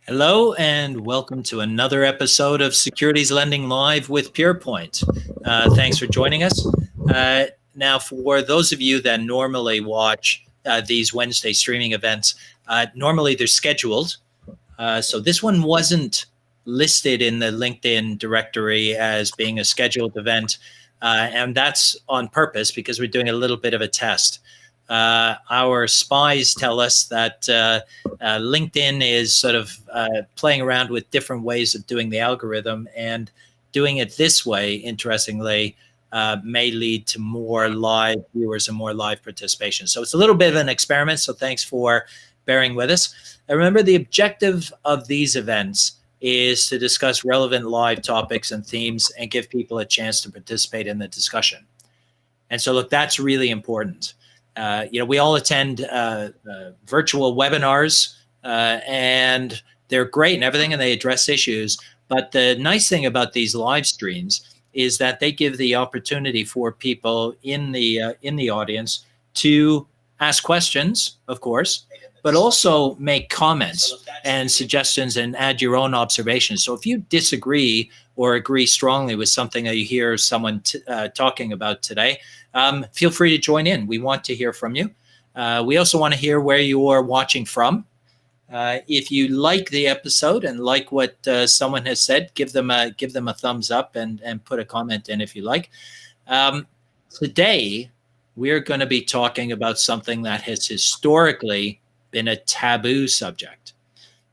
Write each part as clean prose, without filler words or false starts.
Hello and welcome to another episode of Securities Lending Live with Pierpoint. Thanks for joining us. Now, for those of you that normally watch these Wednesday streaming events, normally they're scheduled. So this one wasn't listed in the LinkedIn directory as being a scheduled event. And that's on purpose because we're doing a little bit of a test. Our spies tell us that LinkedIn is sort of playing around with different ways of doing the algorithm, and doing it this way, interestingly, may lead to more live viewers and more live participation. So it's a little bit of an experiment. So thanks for bearing with us. And remember, the objective of these events is to discuss relevant live topics and themes and give people a chance to participate in the discussion. And so, look, that's really important. We all attend virtual webinars, and they're great and everything, and they address issues. But the nice thing about these live streams is that they give the opportunity for people in the audience to ask questions, of course, but also make comments and suggestions and add your own observations. So if you disagree or agree strongly with something that you hear someone talking about today, feel free to join in. We want to hear from you. We also want to hear where you are watching from. If you like the episode and like what someone has said, give them a thumbs up and put a comment in if you like. Today, we're going to be talking about something that has historically been a taboo subject.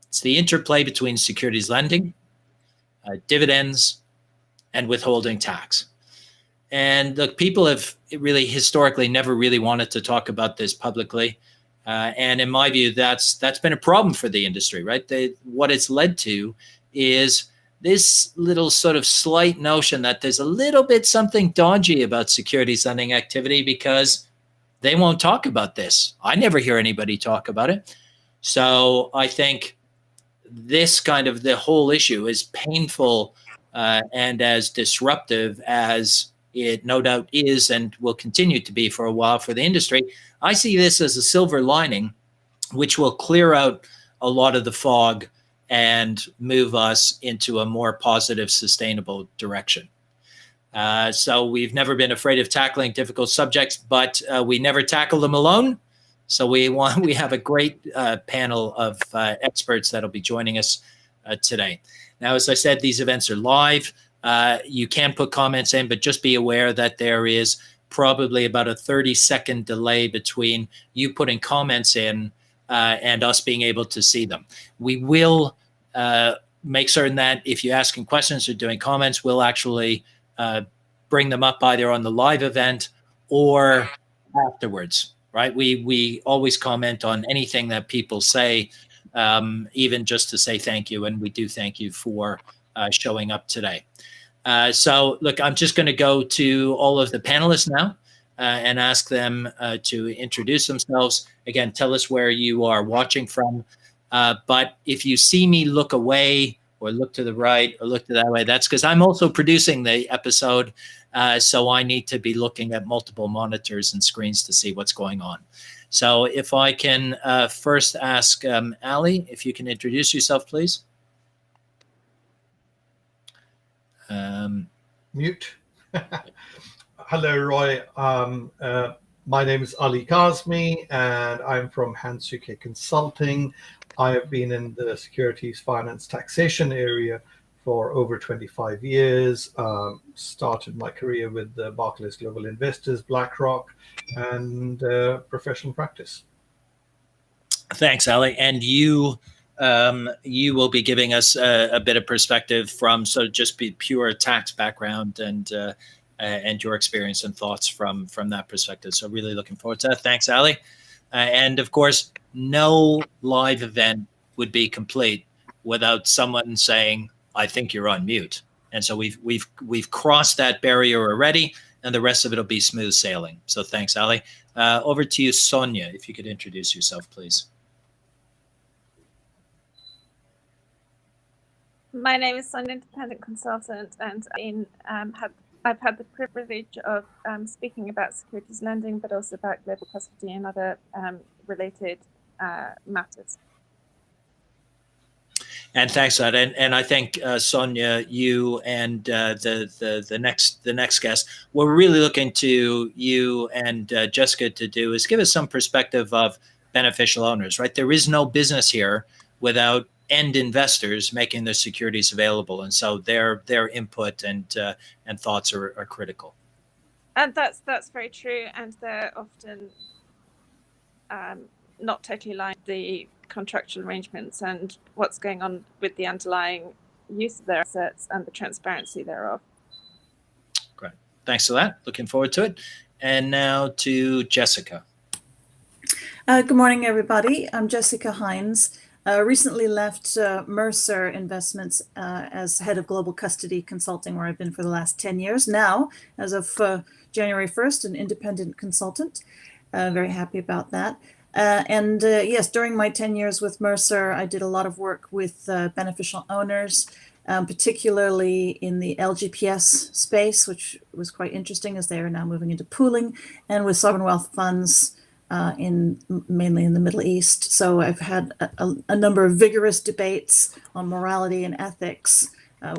It's the interplay between securities lending, dividends, and withholding tax. And look, people have really historically never really wanted to talk about this publicly. And in my view, that's been a problem for the industry, right? What it's led to is this little sort of slight notion that there's a little bit something dodgy about securities lending activity because they won't talk about this. I never hear anybody talk about it. So I think this kind of the whole issue is painful and as disruptive as it no doubt is and will continue to be for a while for the industry. I see this as a silver lining, which will clear out a lot of the fog and move us into a more positive, sustainable direction. So we've never been afraid of tackling difficult subjects, but we never tackle them alone. So we have a great panel of experts that'll be joining us today. Now, as I said, these events are live. You can put comments in, but just be aware that there is probably about a 30-second delay between you putting comments in and us being able to see them. We will make certain that if you're asking questions or doing comments, we'll actually bring them up either on the live event or afterwards, right? We always comment on anything that people say, even just to say thank you. And we do thank you for showing up today. So look, I'm just going to go to all of the panelists now and ask them to introduce themselves. Again, tell us where you are watching from. But if you see me look away or look to the right or look to that way, that's because I'm also producing the episode. So I need to be looking at multiple monitors and screens to see what's going on. So if I can first ask Ali, if you can introduce yourself, please. Mute. Hello, Roy. My name is Ali Kazimi, and I'm from Hynes UK Consulting. I have been in the securities finance taxation area for over 25 years. Started my career with the Barclays Global Investors, BlackRock, and professional practice. Thanks, Ali. And you will be giving us a bit of perspective from just be pure tax background and your experience and thoughts from that perspective. So really looking forward to that. Thanks, Ali. And of course, no live event would be complete without someone saying, "I think you're on mute." And so we've crossed that barrier already, and the rest of it will be smooth sailing. So thanks, Ali. Over to you, Sonia, if you could introduce yourself, please. My name is Sonia, independent consultant, and I've had the privilege of speaking about securities lending, but also about global custody and other related matters. And thanks for that. And I think Sonia, you and the next guest, what we're really looking to you and Jessica to do is give us some perspective of beneficial owners. Right, there is no business here without end investors making their securities available, and so their input and thoughts are critical. And that's very true, and they're often not totally aligned with the contractual arrangements and what's going on with the underlying use of their assets and the transparency thereof. Great, thanks for that. Looking forward to it. And now to Jessica. Good morning, everybody. I'm Jessica Hynes. Recently left Mercer Investments as head of global custody consulting, where I've been for the last 10 years. Now, as of January 1st, an independent consultant. Very happy about that. Yes, during my 10 years with Mercer, I did a lot of work with beneficial owners, particularly in the LGPS space, which was quite interesting as they are now moving into pooling, and with sovereign wealth funds mainly in the Middle East. So I've had a number of vigorous debates on morality and ethics,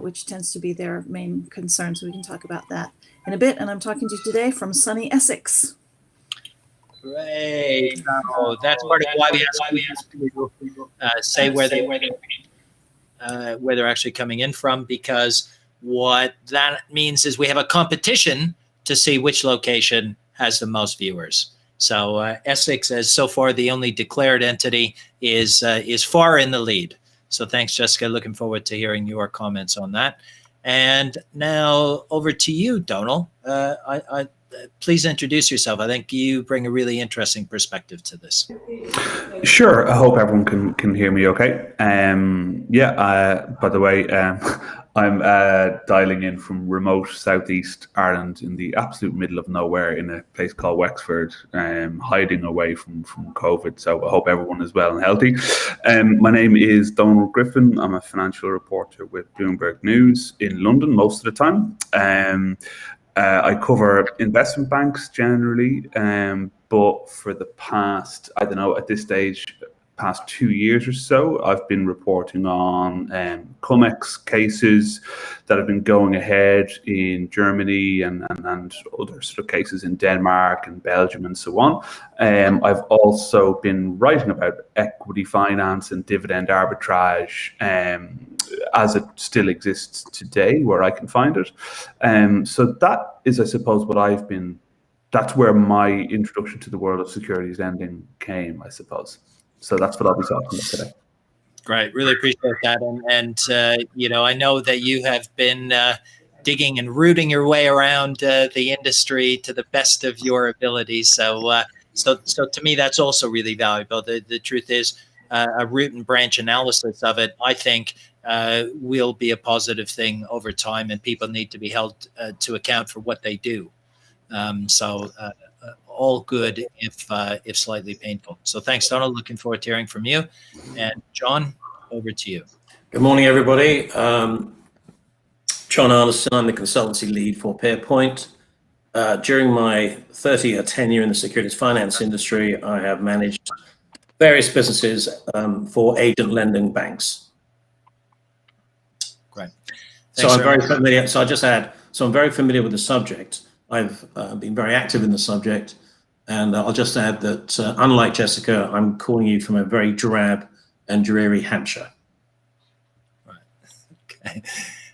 which tends to be their main concern. So we can talk about that in a bit. And I'm talking to you today from sunny Essex. Great. Oh, that's part of why we ask people say where they're actually coming in from, because what that means is we have a competition to see which location has the most viewers. So Essex, as so far the only declared entity, is far in the lead. So thanks, Jessica. Looking forward to hearing your comments on that. And now over to you, Donal. Please introduce yourself. I think you bring a really interesting perspective to this. Sure. I hope everyone can hear me okay. By the way, I'm dialing in from remote southeast Ireland in the absolute middle of nowhere in a place called Wexford, hiding away from COVID. So I hope everyone is well and healthy. My name is Donal Griffin. I'm a financial reporter with Bloomberg News in London most of the time. I cover investment banks generally, but for the past, I don't know, at this stage, past 2 years or so, I've been reporting on Cum-Ex cases that have been going ahead in Germany and other sort of cases in Denmark and Belgium and so on. I've also been writing about equity finance and dividend arbitrage as it still exists today, where I can find it. So that is, I suppose, that's where my introduction to the world of securities lending came, I suppose. So that's what I'll be talking about today. Great, really appreciate that. And I know that you have been digging and rooting your way around the industry to the best of your ability. So to me, that's also really valuable. The truth is, a root and branch analysis of it, I think, will be a positive thing over time, and people need to be held to account for what they do. All good if slightly painful. So thanks, Donal. Looking forward to hearing from you. And John, over to you. Good morning, everybody. John Arnesen, I'm the consultancy lead for Pierpoint. During my 30-year tenure in the securities finance industry, I have managed various businesses for agent lending banks. Great. So I'm very familiar. So I just add, so I'm very familiar with the subject. I've been very active in the subject. And I'll just add that, unlike Jessica, I'm calling you from a very drab and dreary Hampshire. Right. Okay.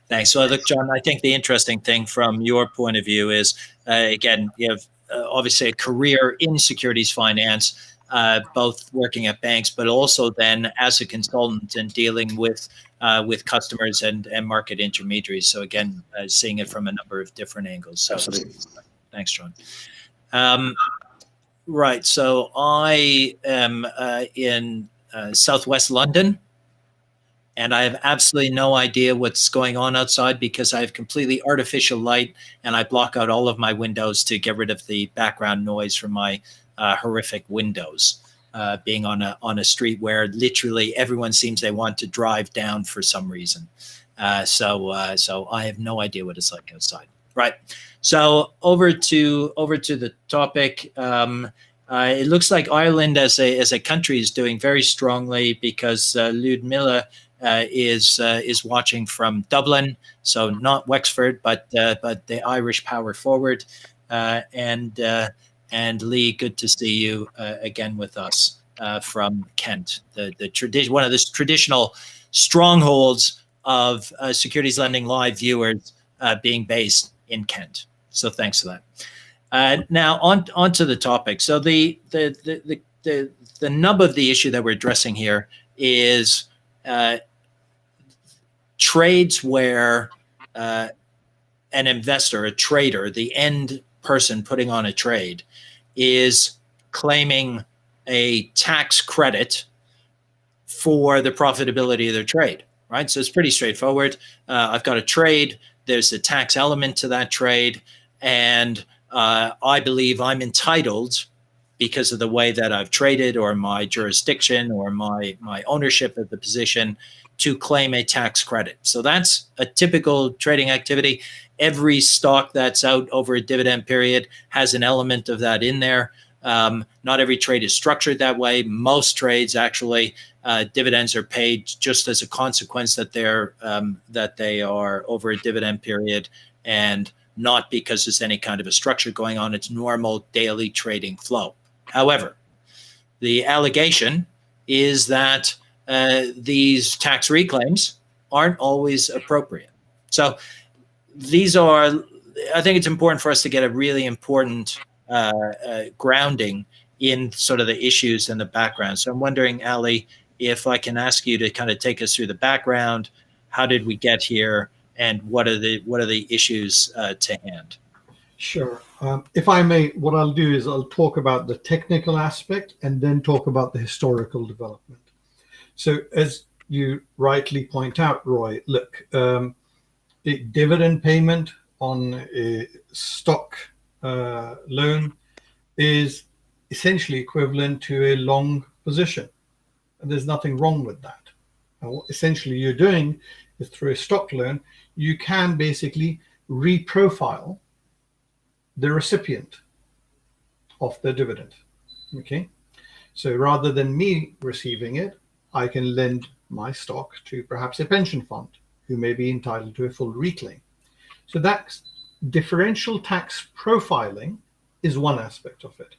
Thanks. So, look, John, I think the interesting thing from your point of view is, again, you have obviously a career in securities finance, both working at banks, but also then as a consultant and dealing with customers and market intermediaries. So, again, seeing it from a number of different angles. So, absolutely. Thanks, John. Right. So I am in Southwest London, and I have absolutely no idea what's going on outside because I have completely artificial light, and I block out all of my windows to get rid of the background noise from my horrific windows, being on a street where literally everyone seems they want to drive down for some reason. So I have no idea what it's like outside. Right. So over to the topic. It looks like Ireland as a country is doing very strongly because Ludmilla is watching from Dublin, so not Wexford, but the Irish power forward. And Lee, good to see you again with us from Kent, one of the traditional strongholds of Securities Lending Live viewers being based in Kent. So thanks for that. Now on to the topic. So the nub of the issue that we're addressing here is trades where an investor, a trader, the end person putting on a trade, is claiming a tax credit for the profitability of their trade, right? So it's pretty straightforward. I've got a trade. There's a tax element to that trade, and I believe I'm entitled, because of the way that I've traded or my jurisdiction or my ownership of the position, to claim a tax credit. So that's a typical trading activity. Every stock that's out over a dividend period has an element of that in there. Not every trade is structured that way. Most trades, actually, dividends are paid just as a consequence that they are over a dividend period, and not because there's any kind of a structure going on. It's normal daily trading flow. However, the allegation is that these tax reclaims aren't always appropriate. So I think it's important for us to get a really important grounding in sort of the issues and the background. So I'm wondering, Ali, if I can ask you to kind of take us through the background. How did we get here, and what are the issues to hand? Sure. If I may, what I'll do is I'll talk about the technical aspect and then talk about the historical development. So as you rightly point out, Roy, look, a dividend payment on a stock loan is essentially equivalent to a long position. And there's nothing wrong with that. And what essentially you're doing is, through a stock loan, you can basically reprofile the recipient of the dividend. Okay, so rather than me receiving it, I can lend my stock to perhaps a pension fund who may be entitled to a full reclaim. So that's differential tax profiling is one aspect of it.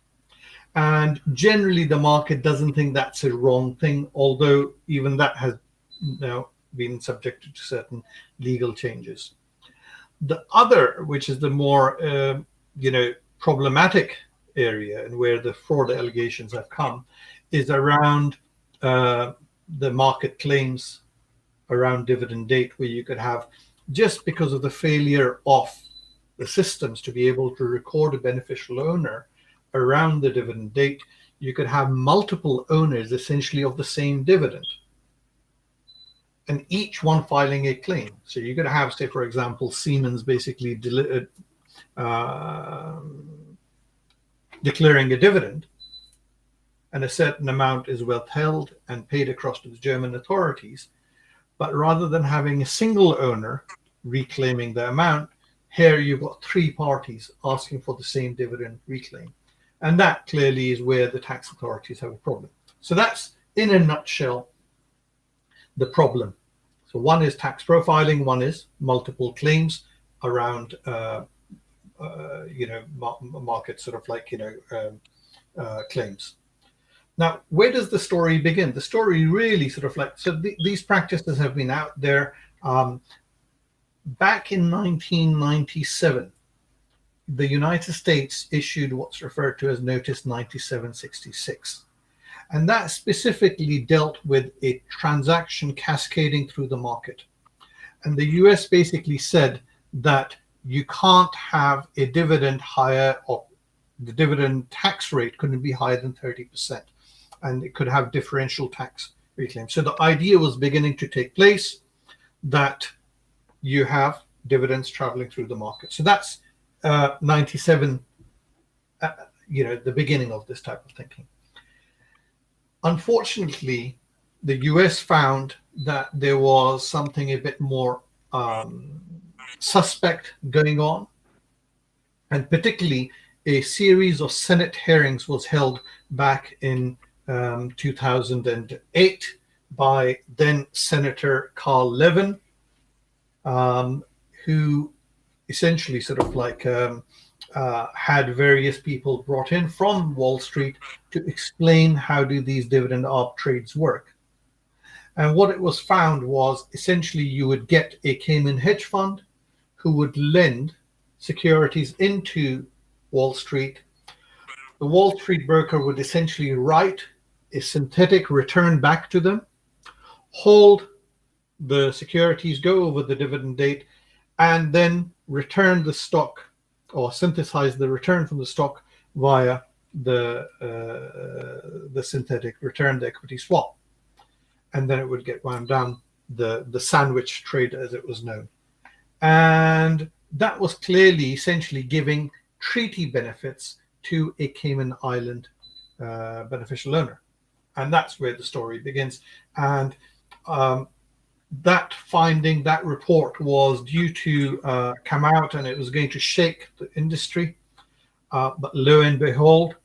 And generally the market doesn't think that's a wrong thing, although even that has now been subjected to certain legal changes. The other, which is the more problematic area, and where the fraud allegations have come, is around the market claims around dividend date, where you could have, just because of the failure of the systems to be able to record a beneficial owner around the dividend date, you could have multiple owners essentially of the same dividend, and each one filing a claim. So you could have, say, for example, Siemens basically declaring a dividend, and a certain amount is withheld and paid across to the German authorities. But rather than having a single owner reclaiming the amount, here you've got three parties asking for the same dividend reclaim. And that clearly is where the tax authorities have a problem. So that's, in a nutshell, the problem. So one is tax profiling, one is multiple claims around market sort of like claims. Now, where does the story begin? The story really sort of like, these practices have been out there. Back in 1997, the United States issued what's referred to as Notice 9766. And that specifically dealt with a transaction cascading through the market. And the US basically said that you can't have a dividend higher, or the dividend tax rate couldn't be higher than 30%. And it could have differential tax reclaim. So the idea was beginning to take place that you have dividends traveling through the market. So that's 97, the beginning of this type of thinking. Unfortunately, the US found that there was something a bit more suspect going on, and particularly a series of Senate hearings was held back in 2008 by then Senator Carl Levin, who essentially sort of like had various people brought in from Wall Street to explain how do these dividend arb trades work. And what it was found was essentially you would get a Cayman hedge fund who would lend securities into Wall Street. The Wall Street broker would essentially write a synthetic return back to them, hold the securities, go over the dividend date, and then return the stock or synthesize the return from the stock via the synthetic return, the equity swap. And then it would get wound down, the sandwich trade as it was known. And that was clearly essentially giving treaty benefits to a Cayman Island beneficial owner. And that's where the story begins. And that finding, that report was due to come out, and it was going to shake the industry. But lo and behold,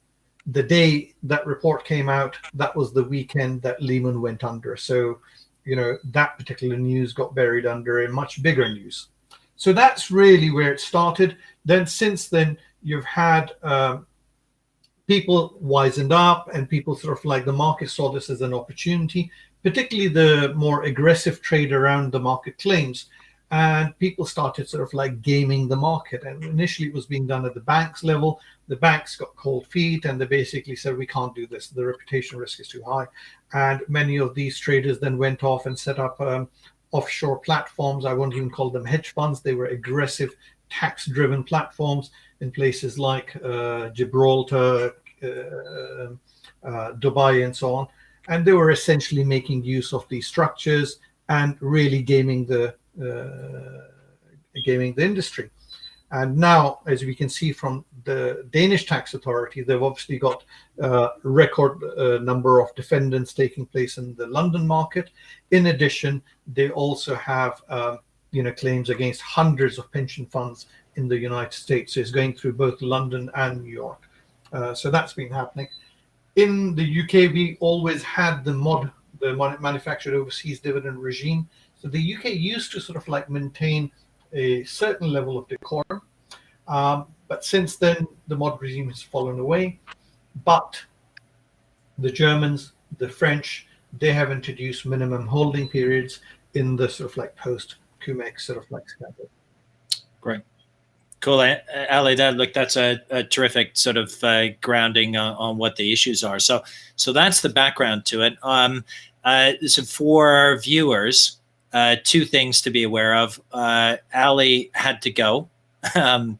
the day that report came out, that was the weekend that Lehman went under. So, you know, that particular news got buried under a much bigger news. So that's really where it started. Then since then, you've had people wisened up, and people sort of like the market saw this as an opportunity, particularly the more aggressive trade around the market claims. And people started sort of like gaming the market. And initially it was being done at the banks level. The banks got cold feet, and they basically said, we can't do this. The reputation risk is too high. And many of these traders then went off and set up offshore platforms. I won't even call them hedge funds. They were aggressive tax-driven platforms in places like Gibraltar, Dubai, and so on. And they were essentially making use of these structures and really gaming the industry. And now, as we can see from the Danish tax authority, they've obviously got a record number of defendants taking place in the London market. In addition, they also have claims against hundreds of pension funds in the United States. So it's going through both London and New York. So that's been happening. In the UK, we always had the manufactured overseas dividend regime. So the UK used to sort of like maintain a certain level of decorum. But since then, the mod regime has fallen away. But the Germans, the French, they have introduced minimum holding periods in the sort of like post Cum-Ex sort of like scandal. Great. Cool, Ali. That's a terrific sort of grounding on what the issues are. So that's the background to it. So for viewers, two things to be aware of. Ali had to go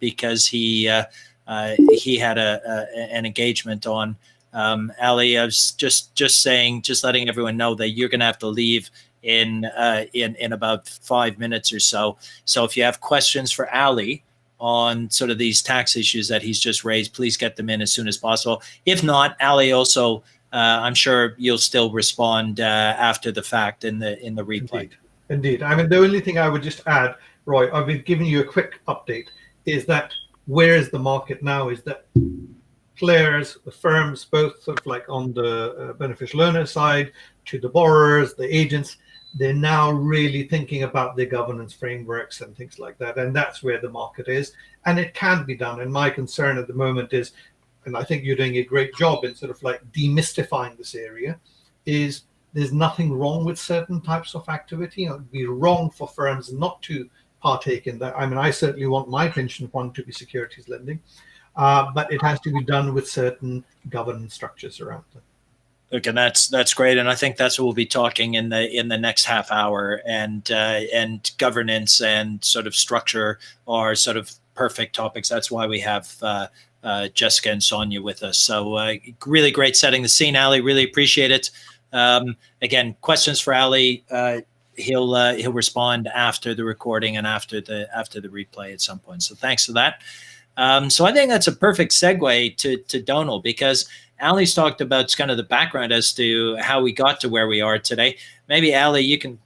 because he had an engagement on. Ali, I was just letting everyone know that you're going to have to leave in about 5 minutes or so. So if you have questions for Ali on sort of these tax issues that he's just raised, please get them in as soon as possible. If not, Ali, also, I'm sure you'll still respond after the fact in the replay. Indeed. I mean, the only thing I would just add, Roy, I've been giving you a quick update, is that where is the market now is that players, the firms, both sort of like on the beneficial owner side to the borrowers, the agents, they're now really thinking about their governance frameworks and things like that. And that's where the market is. And it can be done. And my concern at the moment is, and I think you're doing a great job in sort of like demystifying this area, is there's nothing wrong with certain types of activity. It would be wrong for firms not to partake in that. I mean, I certainly want my pension fund to be securities lending, but it has to be done with certain governance structures around it. Look, and that's great, and I think that's what we'll be talking in the next half hour. And governance and sort of structure are sort of perfect topics. That's why we have Jessica and Sonia with us. So really great setting the scene, Ali. Really appreciate it. Again, questions for Ali. He'll respond after the recording and after the replay at some point. So thanks for that. So I think that's a perfect segue to Donal, because Ali's talked about kind of the background as to how we got to where we are today. Maybe Ali, you can,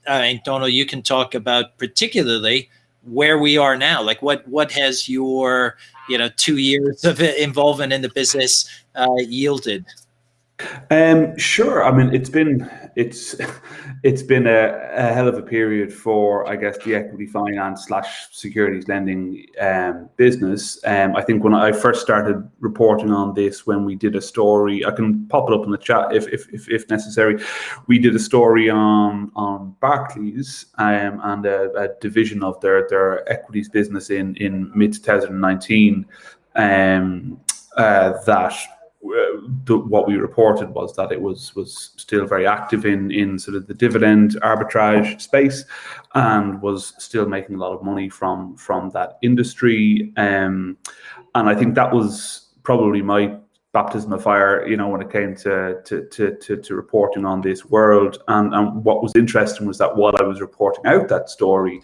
Donal, you can talk about particularly where we are now. Like what has your 2 years of involvement in the business yielded? Sure. I mean, it's been a hell of a period for, I guess, the equity finance / securities lending business. I think when I first started reporting on this, when we did a story, I can pop it up in the chat if necessary. We did a story on Barclays and a division of their equities business in mid 2019. That. What we reported was that it was still very active in sort of the dividend arbitrage space, and was still making a lot of money from that industry. And I think that was probably my baptism of fire, when it came to reporting on this world. And what was interesting was that while I was reporting out that story,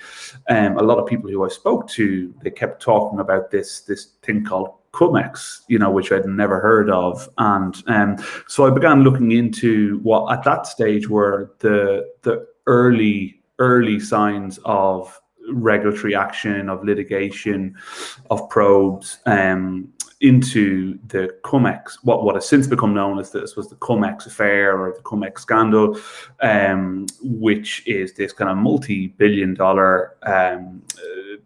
a lot of people who I spoke to, they kept talking about this thing called Cum-Ex, which I'd never heard of. And so I began looking into what at that stage were the early signs of regulatory action, of litigation, of probes into the Cum-Ex, what has since become known as this was the Cum-Ex affair or the Cum-Ex scandal, which is this kind of multi-billion-dollar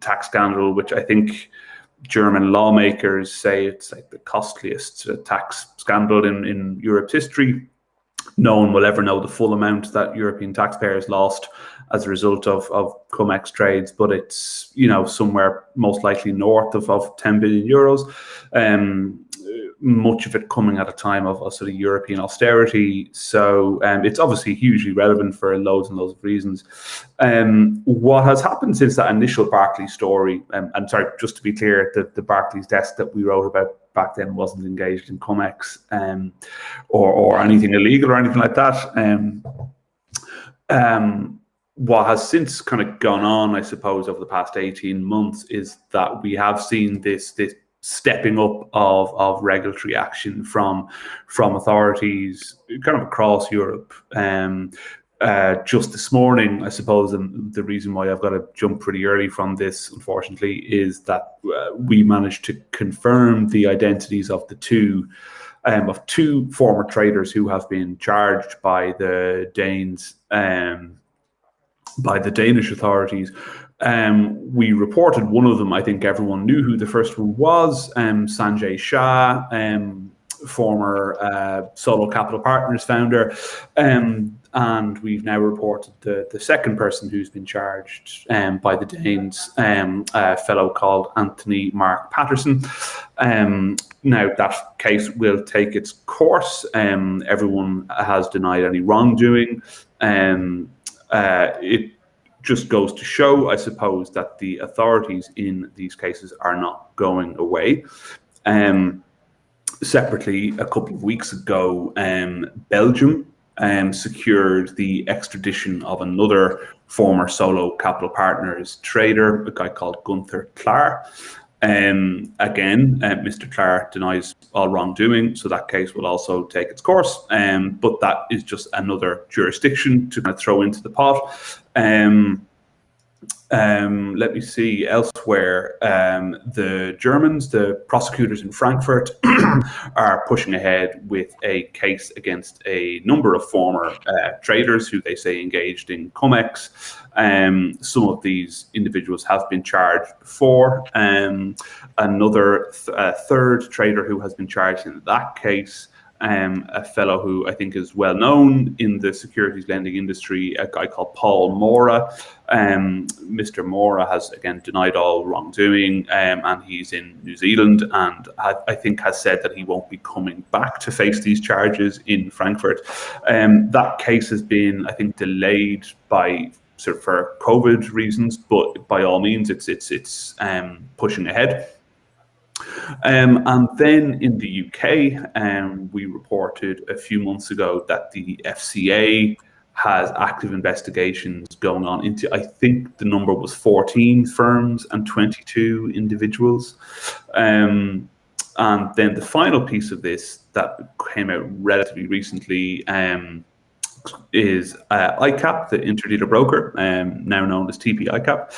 tax scandal, which I think German lawmakers say it's like the costliest tax scandal in Europe's history. No one will ever know the full amount that European taxpayers lost as a result of Cum-Ex trades, but it's somewhere most likely north of 10 billion euros. Much of it coming at a time of sort of European austerity. So it's obviously hugely relevant for loads and loads of reasons. What has happened since that initial Barclays story, and sorry, just to be clear, the Barclays desk that we wrote about back then wasn't engaged in Cum-Ex or anything illegal or anything like that. What has since kind of gone on, I suppose, over the past 18 months is that we have seen this stepping up of regulatory action from authorities kind of across Europe. Just this morning, I suppose, and the reason why I've got to jump pretty early from this, unfortunately, is that we managed to confirm the identities of two former traders who have been charged by the Danes, by the Danish authorities. We reported one of them. I think everyone knew who the first one was, Sanjay Shah, former Solo Capital Partners founder. And we've now reported the second person who's been charged by the Danes, a fellow called Anthony Mark Patterson. Now that case will take its course. Everyone has denied any wrongdoing. It just goes to show, I suppose, that the authorities in these cases are not going away. Separately, a couple of weeks ago, Belgium secured the extradition of another former Solo Capital Partners trader, a guy called Gunther Klaar. Again, Mr. Klaar denies all wrongdoing, so that case will also take its course. But that is just another jurisdiction to kind of throw into the pot. Let me see elsewhere. The Germans, the prosecutors in Frankfurt, are pushing ahead with a case against a number of former traders who they say engaged in Cum-Ex. Some of these individuals have been charged before. Another third trader who has been charged in that case, a fellow who I think is well known in the securities lending industry, a guy called Paul Mora. Mr. Mora has again denied all wrongdoing, and he's in New Zealand, and I think has said that he won't be coming back to face these charges in Frankfurt. That case has been, I think, delayed by for COVID reasons, but by all means, it's pushing ahead. And then in the UK, we reported a few months ago that the FCA has active investigations going on into, I think the number was 14 firms and 22 individuals. And then the final piece of this that came out relatively recently is ICAP, the interdealer broker, now known as TP ICAP.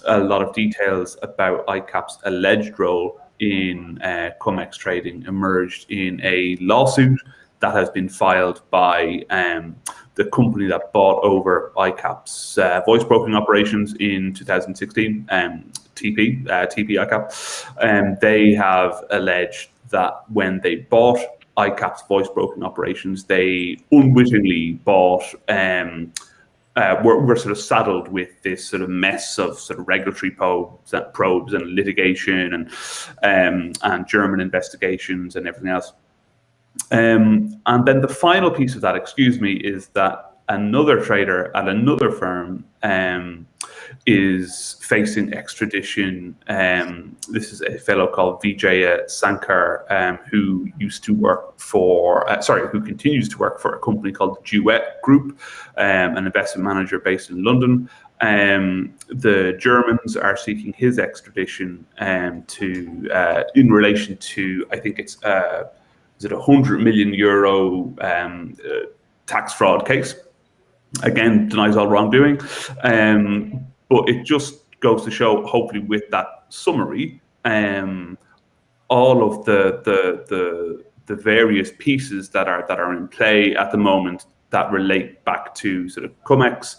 A lot of details about ICAP's alleged role in Cum-Ex trading emerged in a lawsuit that has been filed by the company that bought over ICAP's voice broking operations in 2016, TP ICAP. They have alleged that when they bought ICAP's voice broking operations, they unwittingly bought we're sort of saddled with this sort of mess of sort of regulatory probes and litigation and German investigations and everything else. And then the final piece of that, is that another trader at another firm is facing extradition. This is a fellow called Vijaya Sankar, who used to work for, who continues to work for a company called the Duet Group, an investment manager based in London. The Germans are seeking his extradition in relation to, I think it's is it €100 million tax fraud case. Again, denies all wrongdoing. But it just goes to show, hopefully, with that summary, all of the various pieces that are in play at the moment that relate back to sort of Cum-Ex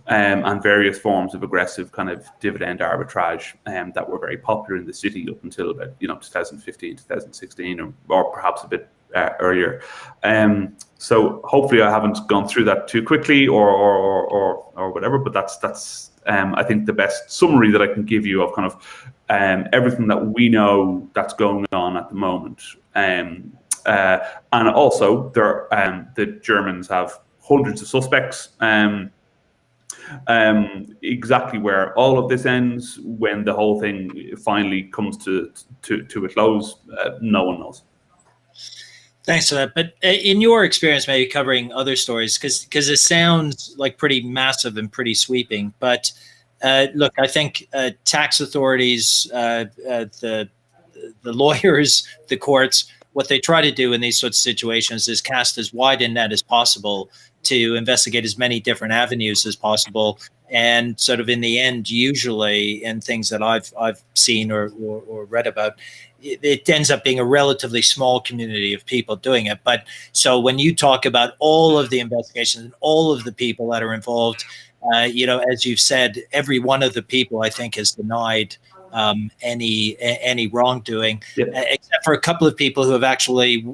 and various forms of aggressive kind of dividend arbitrage that were very popular in the city up until about 2015, 2016, or perhaps a bit earlier. So hopefully I haven't gone through that too quickly or whatever, but that's I think the best summary that I can give you of kind of everything that we know that's going on at the moment. And also the Germans have hundreds of suspects. Exactly where all of this ends, when the whole thing finally comes to a close, no one knows. Thanks for that. But in your experience, maybe covering other stories, because it sounds like pretty massive and pretty sweeping. But look, I think tax authorities, the lawyers, the courts, what they try to do in these sorts of situations is cast as wide a net as possible to investigate as many different avenues as possible. And sort of in the end, usually in things that I've seen or read about, it ends up being a relatively small community of people doing it. But so when you talk about all of the investigations and all of the people that are involved, as you've said, every one of the people I think has denied any wrongdoing, except for a couple of people who have actually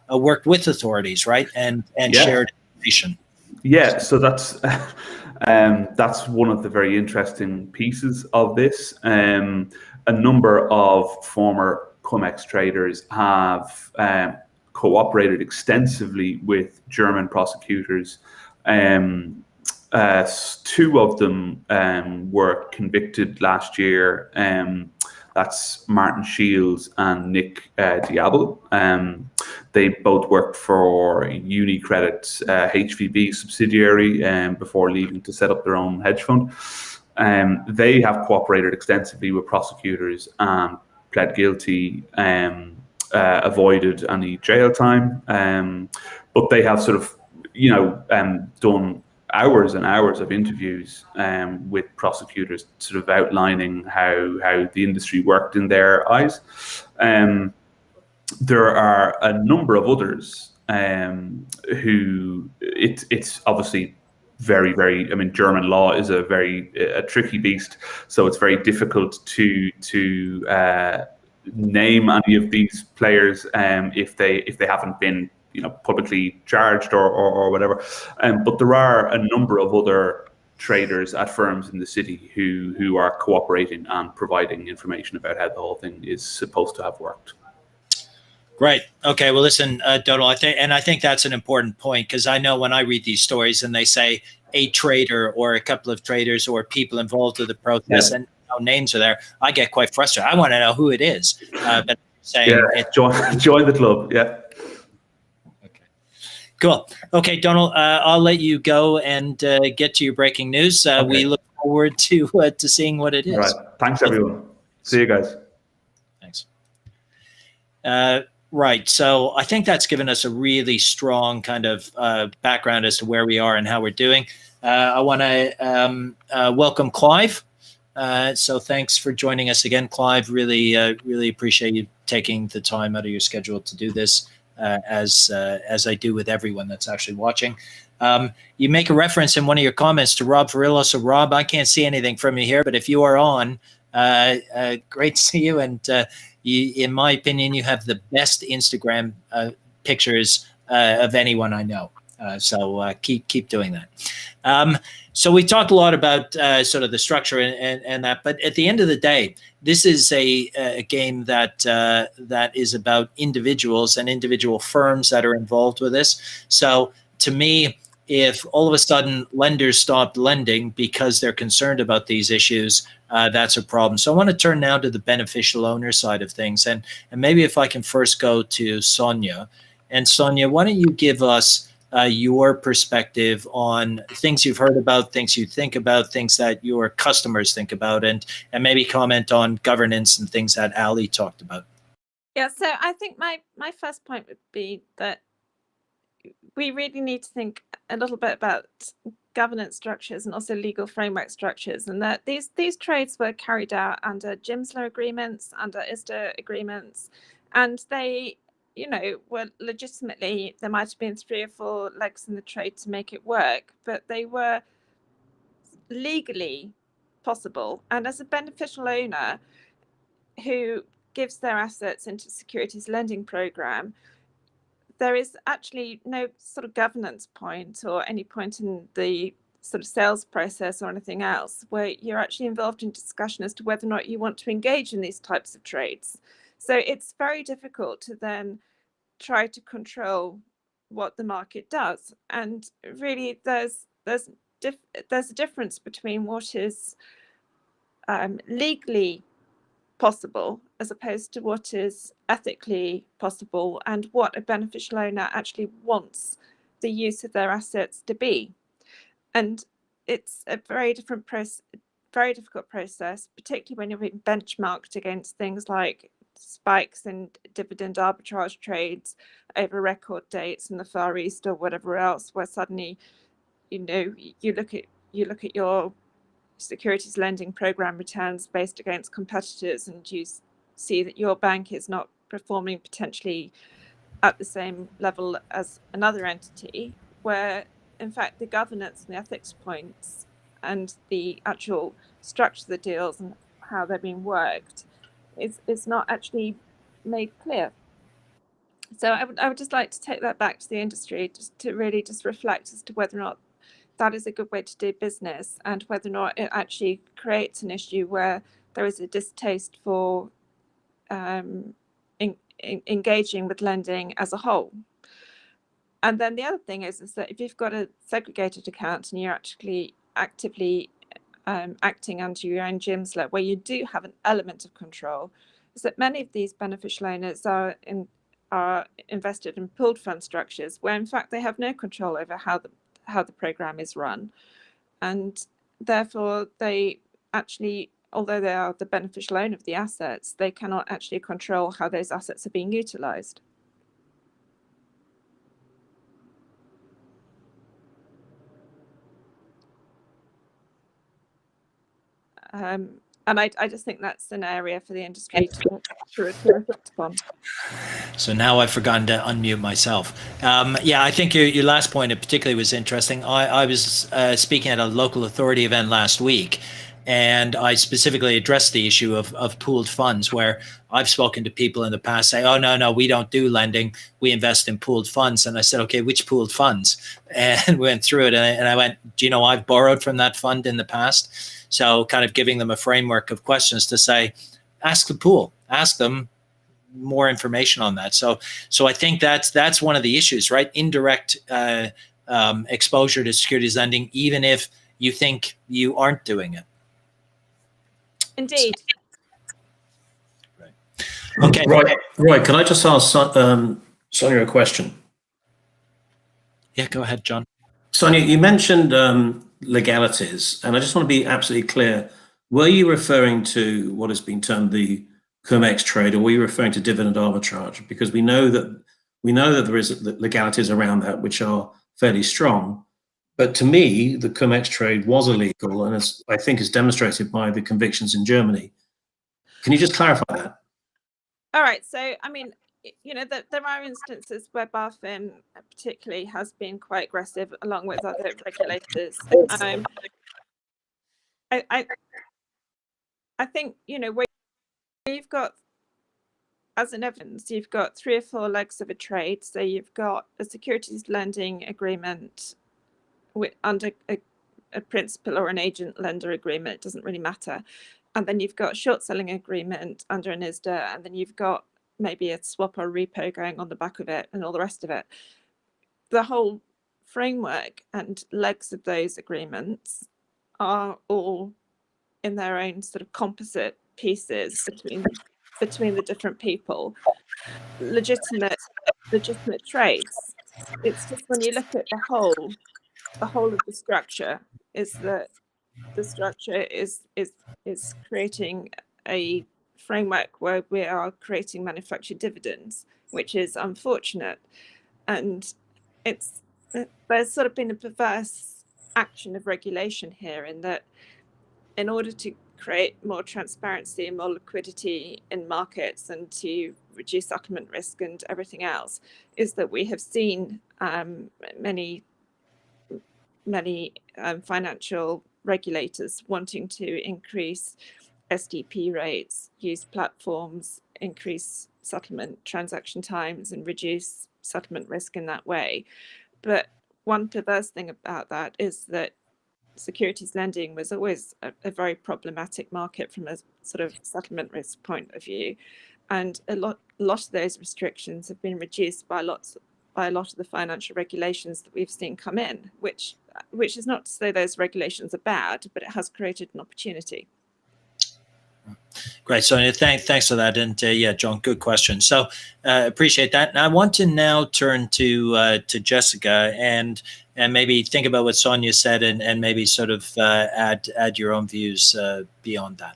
worked with authorities, right, and shared information. Yeah, so that's one of the very interesting pieces of this. A number of former Cum-Ex traders have cooperated extensively with German prosecutors. Two of them were convicted last year. That's Martin Shields and Nick Diablo. They both worked for UniCredit's HVB subsidiary before leaving to set up their own hedge fund. They have cooperated extensively with prosecutors and pled guilty, avoided any jail time. But they have sort of, done hours and hours of interviews with prosecutors, sort of outlining how the industry worked in their eyes. There are a number of others who it's obviously very, very, German law is a tricky beast, so it's very difficult to name any of these players if they haven't been publicly charged or whatever. But there are a number of other traders at firms in the city who are cooperating and providing information about how the whole thing is supposed to have worked. Great. Okay. Well, listen, Donal, I think that's an important point, because I know when I read these stories and they say a trader or a couple of traders or people involved with the process and no names are there, I get quite frustrated. I want to know who it is. But saying join the club. Yeah. Okay. Cool. Okay, Donal, I'll let you go and get to your breaking news. Okay. We look forward to seeing what it is. All right. Thanks, everyone. See you guys. Thanks. Right. So I think that's given us a really strong kind of background as to where we are and how we're doing. I want to welcome Clive. So thanks for joining us again, Clive. Really appreciate you taking the time out of your schedule to do this. as I do with everyone that's actually watching. You make a reference in one of your comments to Rob Farillo. So Rob, I can't see anything from you here, but if you are on, great to see you. And you, in my opinion, you have the best Instagram pictures of anyone I know. So keep doing that. So we talked a lot about sort of the structure and that, but at the end of the day, this is a game that that is about individuals and individual firms that are involved with this. So to me, if all of a sudden lenders stopped lending because they're concerned about these issues, that's a problem. So I want to turn now to the beneficial owner side of things. And maybe if I can first go to Sonia. And Sonia, why don't you give us your perspective on things you've heard about, things you think about, things that your customers think about, and maybe comment on governance and things that Ali talked about. Yeah, so I think my first point would be that we really need to think a little bit about governance structures and also legal framework structures, and that these trades were carried out under Gimsler agreements, under ISDA agreements, and they, you know, were legitimately, there might have been 3 or 4 legs in the trade to make it work, but they were legally possible. And as a beneficial owner who gives their assets into securities lending program, there is actually no sort of governance point or any point in the sort of sales process or anything else where you're actually involved in discussion as to whether or not you want to engage in these types of trades. So it's very difficult to then try to control what the market does. And really there's a difference between what is legally possible as opposed to what is ethically possible and what a beneficial owner actually wants the use of their assets to be. And it's a very different very difficult process, particularly when you're being benchmarked against things like spikes in dividend arbitrage trades over record dates in the Far East or whatever else, where suddenly, you know, you look at your securities lending program returns based against competitors, and you see that your bank is not performing potentially at the same level as another entity, where in fact the governance and the ethics points and the actual structure of the deals and how they're being worked is not actually made clear. So I would just like to take that back to the industry, just to really just reflect as to whether or not that is a good way to do business, and whether or not it actually creates an issue where there is a distaste for engaging with lending as a whole. And then the other thing is that if you've got a segregated account and you're actually actively acting under your own Gimsler, where you do have an element of control, is that many of these beneficial owners are invested in pooled fund structures where in fact they have no control over how the program is run, and therefore they actually, although they are the beneficial owner of the assets, they cannot actually control how those assets are being utilized. And I just think that's an area for the industry to reflect upon. So now I've forgotten to unmute myself. Yeah, I think your last point in particular was interesting. I was speaking at a local authority event last week, and I specifically addressed the issue of pooled funds, where I've spoken to people in the past say, oh, no, we don't do lending. We invest in pooled funds. And I said, okay, which pooled funds? And we went through it. And I went, do you know, I've borrowed from that fund in the past. So kind of giving them a framework of questions to say, ask the pool, ask them more information on that. So I think that's one of the issues, right? Indirect exposure to securities lending, even if you think you aren't doing it. Indeed. Right. Okay. Roy, can I just ask Sonia a question? Yeah, go ahead, John. Sonia, you mentioned legalities, and I just want to be absolutely clear. Were you referring to what has been termed the Cum-Ex trade, or were you referring to dividend arbitrage? Because we know that there is legalities around that which are fairly strong. But to me, the Cum-Ex trade was illegal, and as I think is demonstrated by the convictions in Germany. Can you just clarify that? All right. So, I mean, there are instances where BaFin particularly has been quite aggressive along with other regulators. I think, where you've got, as an evidence, you've got 3 or 4 legs of a trade. So you've got a securities lending agreement under a principal or an agent lender agreement. It doesn't really matter. And then you've got a short selling agreement under an ISDA, and then you've got maybe a swap or repo going on the back of it and all the rest of it. The whole framework and legs of those agreements are all in their own sort of composite pieces between the different people, legitimate trades. It's just when you look at the whole of the structure, is that the structure is creating a framework where we are creating manufactured dividends, which is unfortunate. And there's sort of been a perverse action of regulation here, in that in order to create more transparency and more liquidity in markets and to reduce settlement risk and everything else, is that we have seen many financial regulators wanting to increase SDP rates, use platforms, increase settlement transaction times and reduce settlement risk in that way. But one perverse thing about that is that securities lending was always a very problematic market from a sort of settlement risk point of view, and a lot of those restrictions have been reduced by a lot of the financial regulations that we've seen come in, which is not to say those regulations are bad, but it has created an opportunity. Great, Sonia. Thanks for that. And yeah, John, good question. So appreciate that. And I want to now turn to Jessica and maybe think about what Sonia said and maybe sort of add your own views beyond that.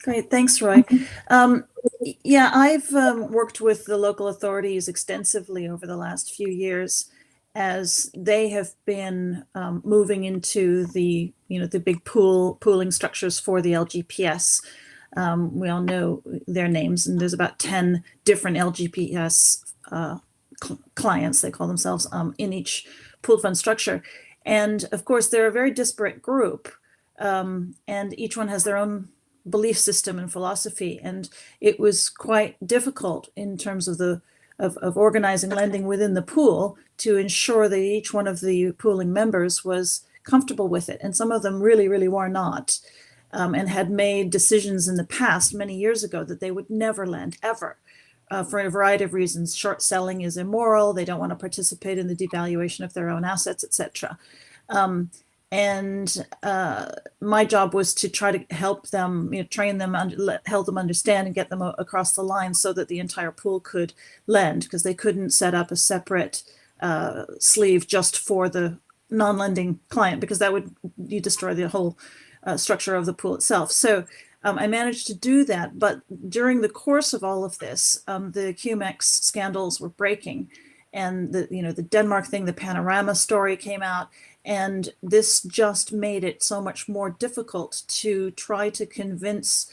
Great, thanks, Roy. Yeah, I've worked with the local authorities extensively over the last few years, as they have been moving into the big pooling structures for the LGPS. We all know their names, and there's about 10 different LGPS clients, they call themselves, in each pooled fund structure. And of course, they're a very disparate group, and each one has their own belief system and philosophy. And it was quite difficult in terms of of organizing lending within the pool to ensure that each one of the pooling members was comfortable with it. And some of them really, really were not, and had made decisions in the past, many years ago, that they would never lend ever, for a variety of reasons. Short selling is immoral. They don't want to participate in the devaluation of their own assets, etc. And my job was to try to help them, train them, help them understand and get them across the line so that the entire pool could lend, because they couldn't set up a separate sleeve just for the non-lending client, because that would destroy the whole structure of the pool itself. So I managed to do that. But during the course of all of this, the Cum-Ex scandals were breaking, and the Denmark thing, the Panorama story came out. And this just made it so much more difficult to try to convince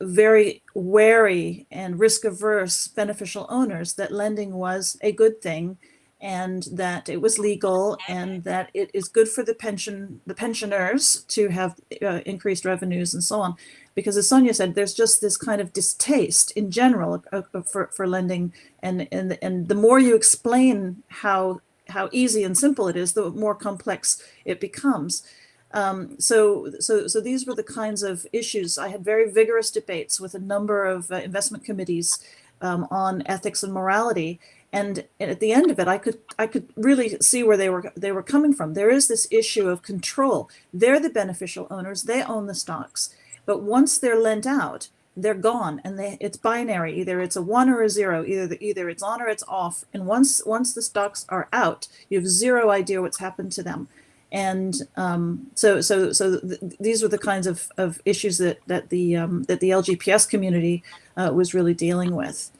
very wary and risk-averse beneficial owners that lending was a good thing, and that it was legal, and that it is good for the pensioners to have increased revenues and so on. Because as Sonia said, there's just this kind of distaste in general for lending, and the more you explain how easy and simple it is, the more complex it becomes. So these were the kinds of issues. I had very vigorous debates with a number of investment committees on ethics and morality. And at the end of it, I could really see where they were coming from. There is this issue of control. They're the beneficial owners. They own the stocks. But once they're lent out, they're gone, and it's binary. Either it's a 1 or a 0. Either it's on or it's off. And once the stocks are out, you have zero idea what's happened to them. And so these were the kinds of issues that the LGPS community was really dealing with.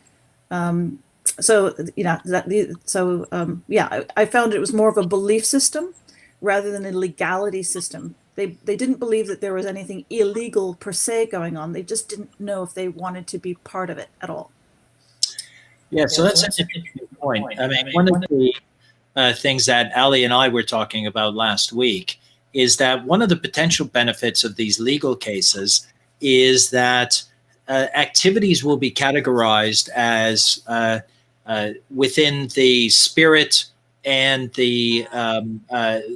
I found it was more of a belief system rather than a legality system they didn't believe that there was anything illegal per se going on. They just didn't know if they wanted to be part of it at all. Yeah, so that's an interesting point. I mean, one of the things that Ali and I were talking about last week is that one of the potential benefits of these legal cases is that activities will be categorized as within the spirit and the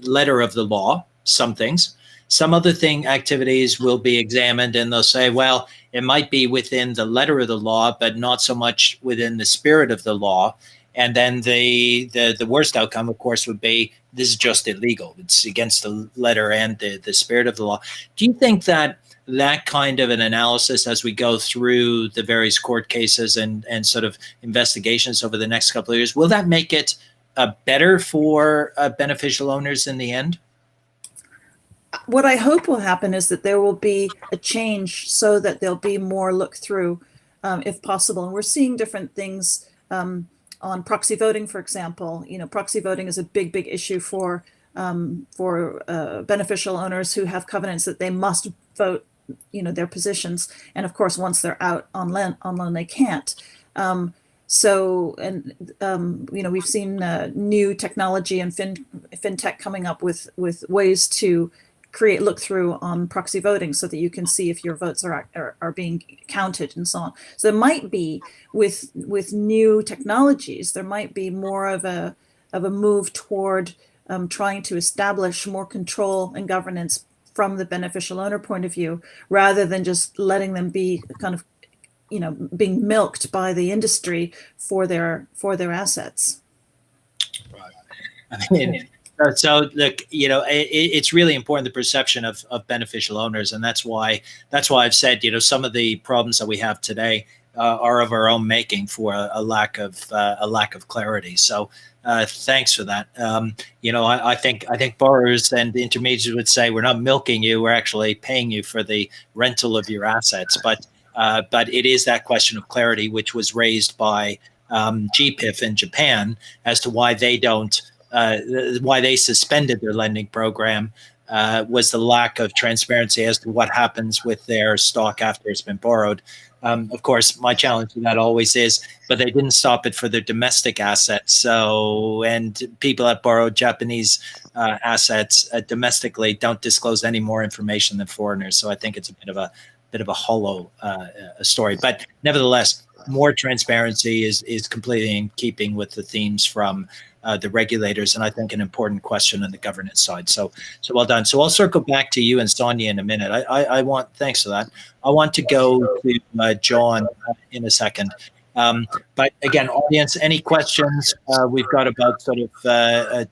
letter of the law, some things. Some other activities will be examined, and they'll say, well, it might be within the letter of the law, but not so much within the spirit of the law. And then the worst outcome, of course, would be this is just illegal. It's against the letter and the spirit of the law. Do you think that kind of an analysis, as we go through the various court cases and sort of investigations over the next couple of years, will that make it better for beneficial owners in the end? What I hope will happen is that there will be a change so that there'll be more look through, if possible. And we're seeing different things on proxy voting, for example. Proxy voting is a big issue for beneficial owners who have covenants that they must vote, their positions. And of course, once they're out on loan, they can't. We've seen new technology and fintech coming up with ways to create look through on proxy voting so that you can see if your votes are being counted and so on. So there might be with new technologies, there might be more of a move toward trying to establish more control and governance from the beneficial owner point of view, rather than just letting them be kind of, being milked by the industry for their assets. Right. I mean, so look, it's really important, the perception of beneficial owners, and that's why I've said, some of the problems that we have today are of our own making for a lack of clarity. So thanks for that. I think borrowers and the intermediaries would say we're not milking you, we're actually paying you for the rental of your assets. But it is that question of clarity, which was raised by GPIF in Japan as to why they don't. Why they suspended their lending program was the lack of transparency as to what happens with their stock after it's been borrowed. Of course, my challenge to that always is, but they didn't stop it for their domestic assets. And people that borrow Japanese assets domestically don't disclose any more information than foreigners. So I think it's a bit of a hollow story. But nevertheless, more transparency is completely in keeping with the themes from the regulators, and I think an important question on the governance side. So well done. So I'll circle back to you and Sonia in a minute. Thanks for that. I want to go to John in a second. But again, audience, any questions? We've got about sort of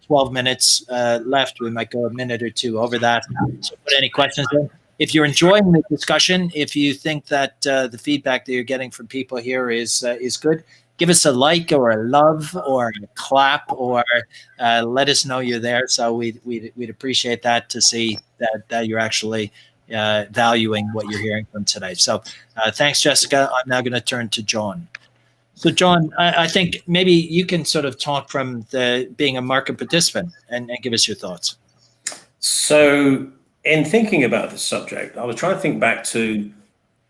12 minutes left. We might go a minute or two over that. So put any questions in. If you're enjoying the discussion, if you think that the feedback that you're getting from people here is good, give us a like or a love or a clap, or let us know you're there. So we'd appreciate that, to see that you're actually valuing what you're hearing from today. So thanks, Jessica. I'm now going to turn to John. So John, I think maybe you can sort of talk from being a market participant and give us your thoughts. So in thinking about this subject, I was trying to think back to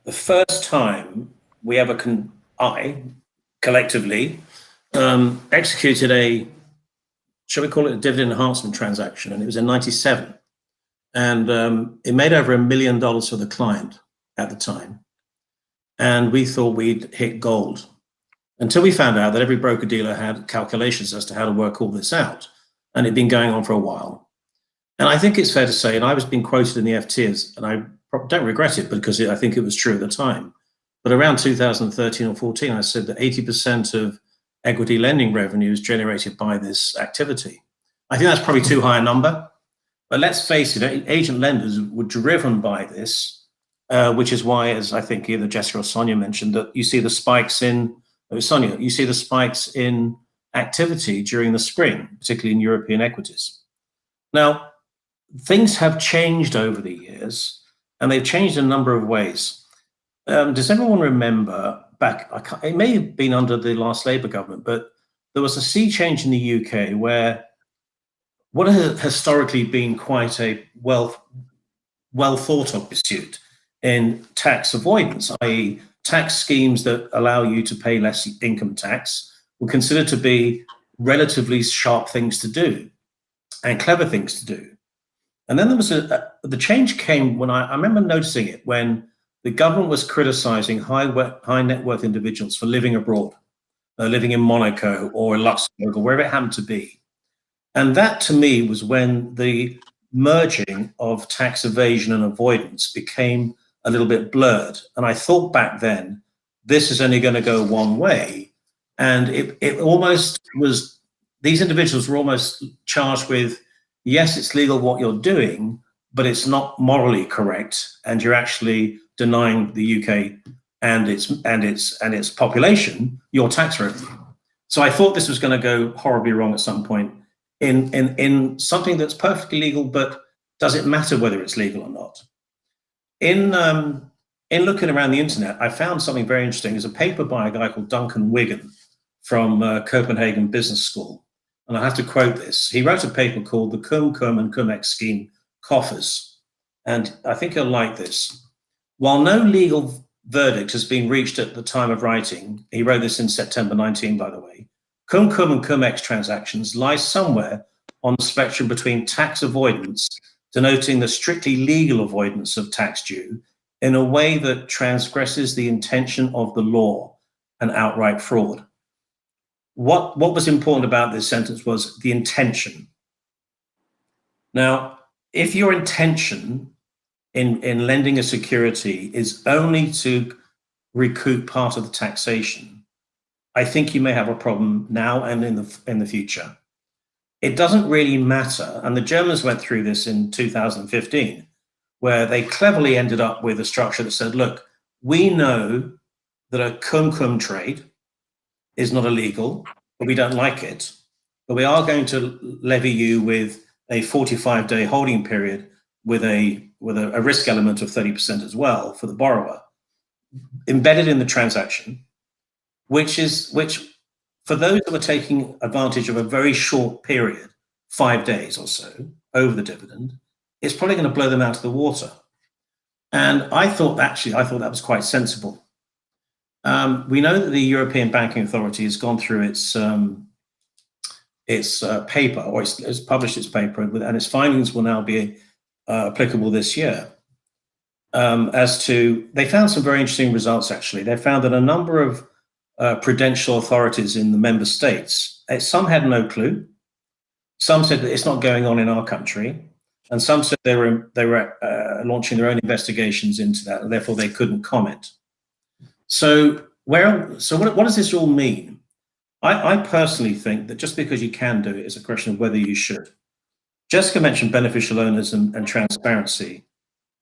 the first time we ever collectively executed shall we call it a dividend enhancement transaction, and it was in '97, and it made over $1 million for the client at the time, and we thought we'd hit gold, until we found out that every broker dealer had calculations as to how to work all this out, and it'd been going on for a while. And I think it's fair to say, and I was being quoted in the FT, and I don't regret it because I think it was true at the time, but around 2013 or 14, I said that 80% of equity lending revenue is generated by this activity. I think that's probably too high a number, but let's face it, agent lenders were driven by this, which is why, as I think either Jessica or Sonia mentioned, that you see the spikes in, Sonia, you see the spikes in activity during the spring, particularly in European equities. Now, things have changed over the years, and they've changed in a number of ways. Does everyone remember back, it may have been under the last Labour government, but there was a sea change in the UK where what has historically been quite a well thought of pursuit in tax avoidance, i.e. tax schemes that allow you to pay less income tax were considered to be relatively sharp things to do and clever things to do. And then there was the change came when I remember noticing it when the government was criticizing high net worth individuals for living abroad, living in Monaco or Luxembourg or wherever it happened to be. And that to me was when the merging of tax evasion and avoidance became a little bit blurred. And I thought back then, this is only going to go one way. And it almost was, these individuals were almost charged with, yes, it's legal what you're doing, but it's not morally correct, and you're actually denying the UK and its population your tax revenue. So I thought this was going to go horribly wrong at some point in something that's perfectly legal, but does it matter whether it's legal or not? In looking around the internet, I found something very interesting. There's a paper by a guy called Duncan Wigan from Copenhagen Business School. And I have to quote this. He wrote a paper called The Cum-cum and Cum-Ex Scheme Coffers. And I think you'll like this. While no legal verdict has been reached at the time of writing, he wrote this in September 19, by the way, cum-cum and cum-ex transactions lie somewhere on the spectrum between tax avoidance, denoting the strictly legal avoidance of tax due, in a way that transgresses the intention of the law, and outright fraud. What was important about this sentence was the intention. Now, if your intention in lending a security is only to recoup part of the taxation, I think you may have a problem now and in the future. It doesn't really matter, and the Germans went through this in 2015, where they cleverly ended up with a structure that said, look, we know that a cum-cum trade is not illegal, but we don't like it, but we are going to levy you with a 45-day holding period with a risk element of 30% as well for the borrower, embedded in the transaction, which for those who are taking advantage of a very short period, 5 days or so, over the dividend, it's probably going to blow them out of the water. And I thought that was quite sensible. We know that the European Banking Authority has gone through its paper, or it's published its paper, and its findings will now be applicable this year. They found some very interesting results, actually. They found that a number of prudential authorities in the member states, some had no clue. Some said that it's not going on in our country, and some said they were launching their own investigations into that, and therefore they couldn't comment. So what does this all mean? I personally think that just because you can do it is a question of whether you should. Jessica mentioned beneficial owners and transparency.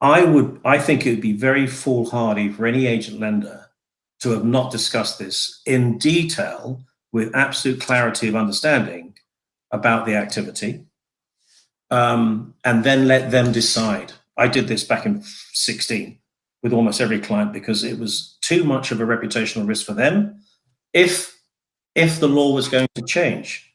I think it would be very foolhardy for any agent lender to have not discussed this in detail with absolute clarity of understanding about the activity, and then let them decide. I did this back in 2016 with almost every client because it was too much of a reputational risk for them if the law was going to change.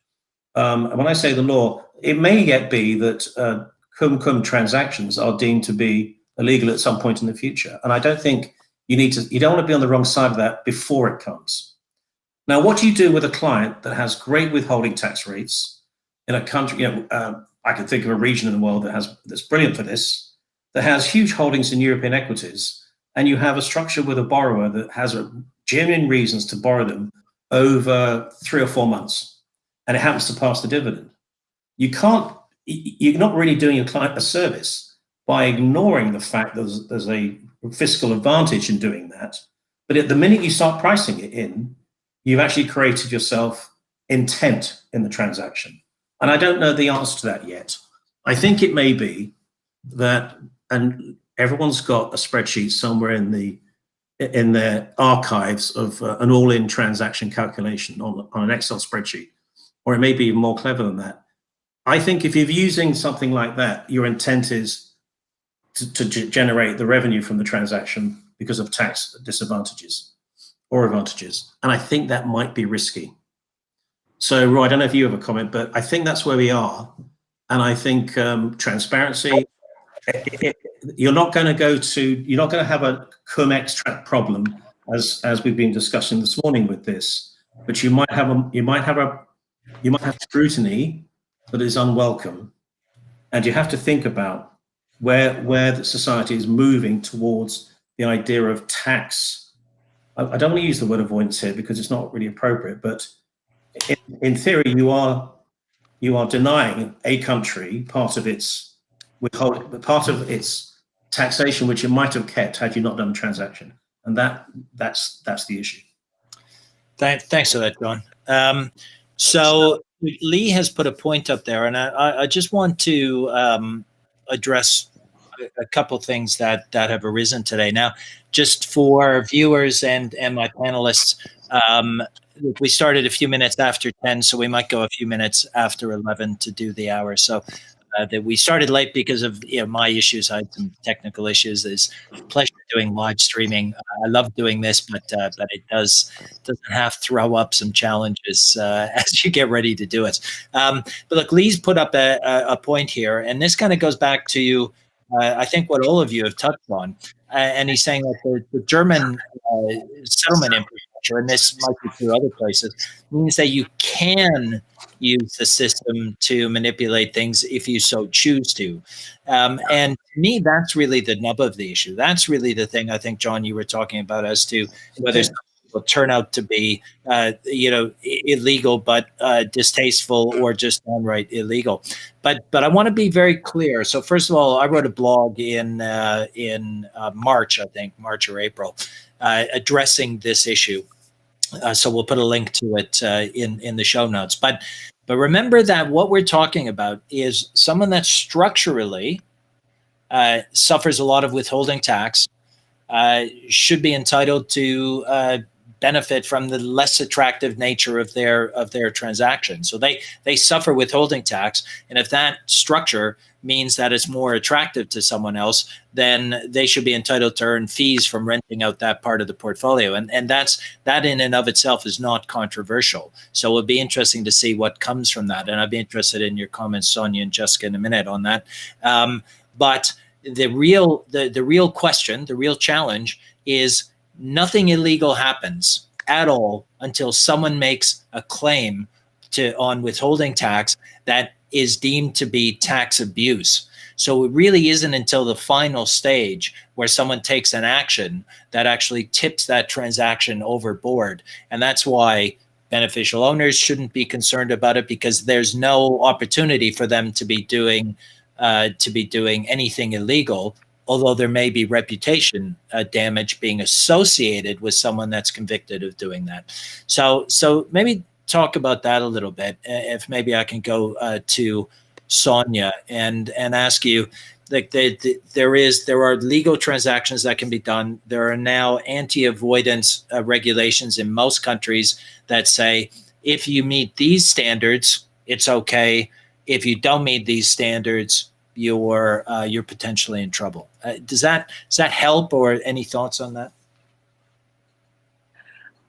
And when I say the law, it may yet be that cum-cum transactions are deemed to be illegal at some point in the future. And I don't think you don't want to be on the wrong side of that before it comes. Now, what do you do with a client that has great withholding tax rates in a country, I can think of a region in the world that's brilliant for this, that has huge holdings in European equities, and you have a structure with a borrower that has genuine reasons to borrow them over 3 or 4 months, and it happens to pass the dividend. You're not really doing your client a service by ignoring the fact that there's a fiscal advantage in doing that. But at the minute you start pricing it in, you've actually created yourself intent in the transaction. And I don't know the answer to that yet. I think it may be that, and everyone's got a spreadsheet somewhere in their archives of an all-in transaction calculation on an Excel spreadsheet, or it may be even more clever than that. I think if you're using something like that, your intent is to generate the revenue from the transaction because of tax disadvantages or advantages. And I think that might be risky. So, Roy, I don't know if you have a comment, but I think that's where we are. And I think transparency, you're not going to have a cum-ex track problem as we've been discussing this morning with this, but you might have scrutiny that is unwelcome, and you have to think about where the society is moving towards the idea of tax. I don't want to use the word avoidance here because it's not really appropriate, but in theory, you are denying a country part of its taxation, which it might have kept had you not done a transaction, and that's the issue. Thanks for that, John. So Lee has put a point up there, and I just want to address a couple things that have arisen today. Now, just for viewers and my panelists, we started a few minutes after 10, so we might go a few minutes after 11 to do the hour. So that we started late because of my issues. I had some technical issues. It's a pleasure doing live streaming. I love doing this, but it doesn't have to throw up some challenges as you get ready to do it. But look, Lee's put up a point here, and this kind of goes back to I think what all of you have touched on, and he's saying that the German settlement infrastructure, and this might be true other places, means that you can use the system to manipulate things if you so choose to. And to me, that's really the nub of the issue. That's really the thing I think, John, you were talking about as to whether some will turn out to be, illegal, but distasteful, or just downright illegal. But I want to be very clear. So first of all, I wrote a blog in March, I think, March or April, addressing this issue. So we'll put a link to it in the show notes. But remember that what we're talking about is someone that structurally suffers a lot of withholding tax, should be entitled to benefit from the less attractive nature of their transaction. So they suffer withholding tax, and if that structure means that it's more attractive to someone else, then they should be entitled to earn fees from renting out that part of the portfolio. And that in and of itself is not controversial. So it'll be interesting to see what comes from that. And I'd be interested in your comments, Sonia and Jessica, in a minute on that. But the real question, the real challenge is nothing illegal happens at all until someone makes a claim on withholding tax that is deemed to be tax abuse. So it really isn't until the final stage where someone takes an action that actually tips that transaction overboard. And that's why beneficial owners shouldn't be concerned about it, because there's no opportunity for them to be doing anything illegal, although there may be reputation damage being associated with someone that's convicted of doing that. So maybe talk about that a little bit. If maybe I can go to Sonia and ask you, like there are legal transactions that can be done. There are now anti-avoidance regulations in most countries that say if you meet these standards, it's okay. If you don't meet these standards, you're potentially in trouble. Does that help, or any thoughts on that?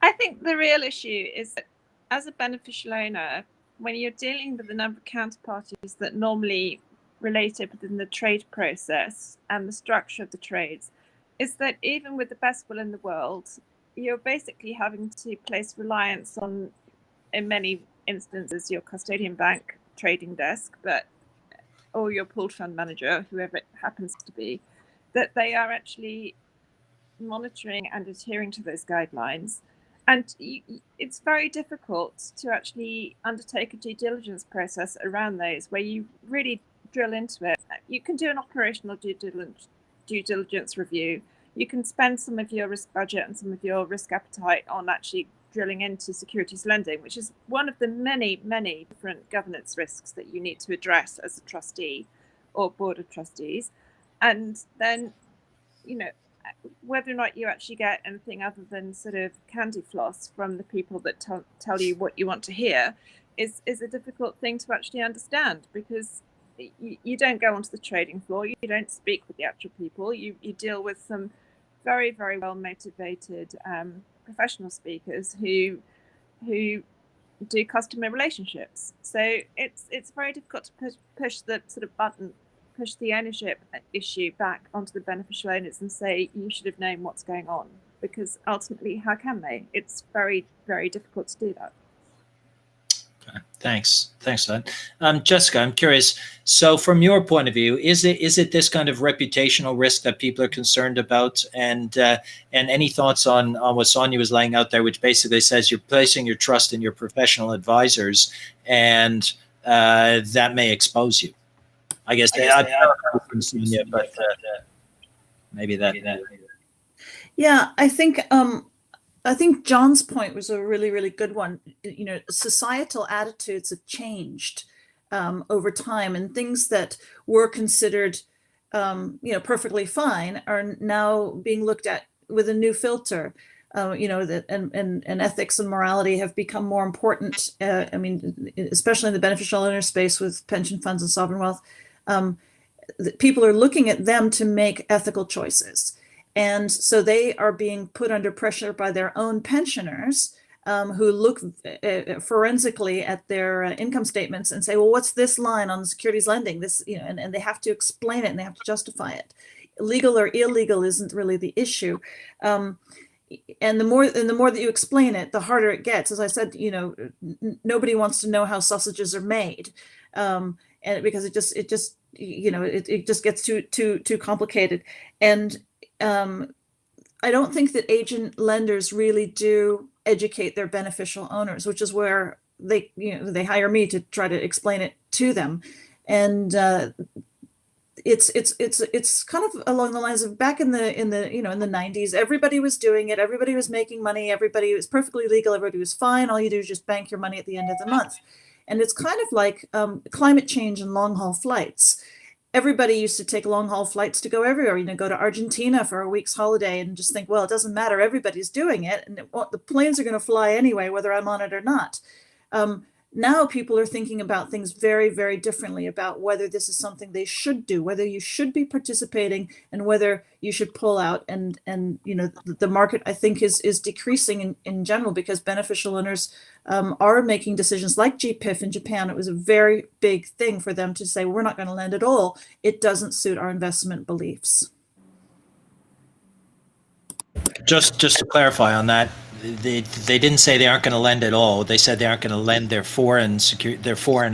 I think the real issue is that as a beneficial owner, when you're dealing with the number of counterparties that normally related within the trade process and the structure of the trades, is that even with the best will in the world, you're basically having to place reliance on, in many instances, your custodian bank trading desk, or your pooled fund manager, whoever it happens to be, that they are actually monitoring and adhering to those guidelines. And it's very difficult to actually undertake a due diligence process around those, where you really drill into it. You can do an operational due diligence review. You can spend some of your risk budget and some of your risk appetite on actually drilling into securities lending, which is one of the many, many different governance risks that you need to address as a trustee or board of trustees. And then, whether or not you actually get anything other than sort of candy floss from the people that tell you what you want to hear is a difficult thing to actually understand, because you don't go onto the trading floor, you don't speak with the actual people, you deal with some very, very well motivated professional speakers who do customer relationships. So it's very difficult to push the sort of button push the ownership issue back onto the beneficial owners and say you should have known what's going on, because ultimately, how can they? It's very, very difficult to do that. Okay. Thanks for that. Jessica, I'm curious. So from your point of view, is it this kind of reputational risk that people are concerned about? And any thoughts on what Sonia was laying out there, which basically says you're placing your trust in your professional advisors, and that may expose you. I guess from Sonia, but maybe that. Yeah, I think John's point was a really, really good one. You know, societal attitudes have changed over time, and things that were considered, perfectly fine are now being looked at with a new filter. That and ethics and morality have become more important. Especially in the beneficial owner space with pension funds and sovereign wealth, people are looking at them to make ethical choices. And so they are being put under pressure by their own pensioners who look forensically at their income statements and say, well, what's this line on the securities lending? This, and they have to explain it and they have to justify it. Legal or illegal isn't really the issue. And the more that you explain it, the harder it gets. As I said, nobody wants to know how sausages are made, and because it just gets too complicated. And I don't think that agent lenders really do educate their beneficial owners, which is where they hire me to try to explain it to them. And it's kind of along the lines of back in the 90s, everybody was doing it, everybody was making money, everybody was perfectly legal, everybody was fine. All you do is just bank your money at the end of the month. And it's kind of like climate change and long haul flights. Everybody used to take long haul flights to go everywhere, go to Argentina for a week's holiday and just think, well, it doesn't matter. Everybody's doing it. And the planes are going to fly anyway, whether I'm on it or not. Now people are thinking about things very, very differently about whether this is something they should do, whether you should be participating and whether you should pull out. And the market, I think, is decreasing in general because beneficial owners are making decisions like GPIF in Japan. It was a very big thing for them to say, we're not going to lend at all. It doesn't suit our investment beliefs. Just to clarify on that, they didn't say they aren't going to lend at all. They said they aren't going to lend their foreign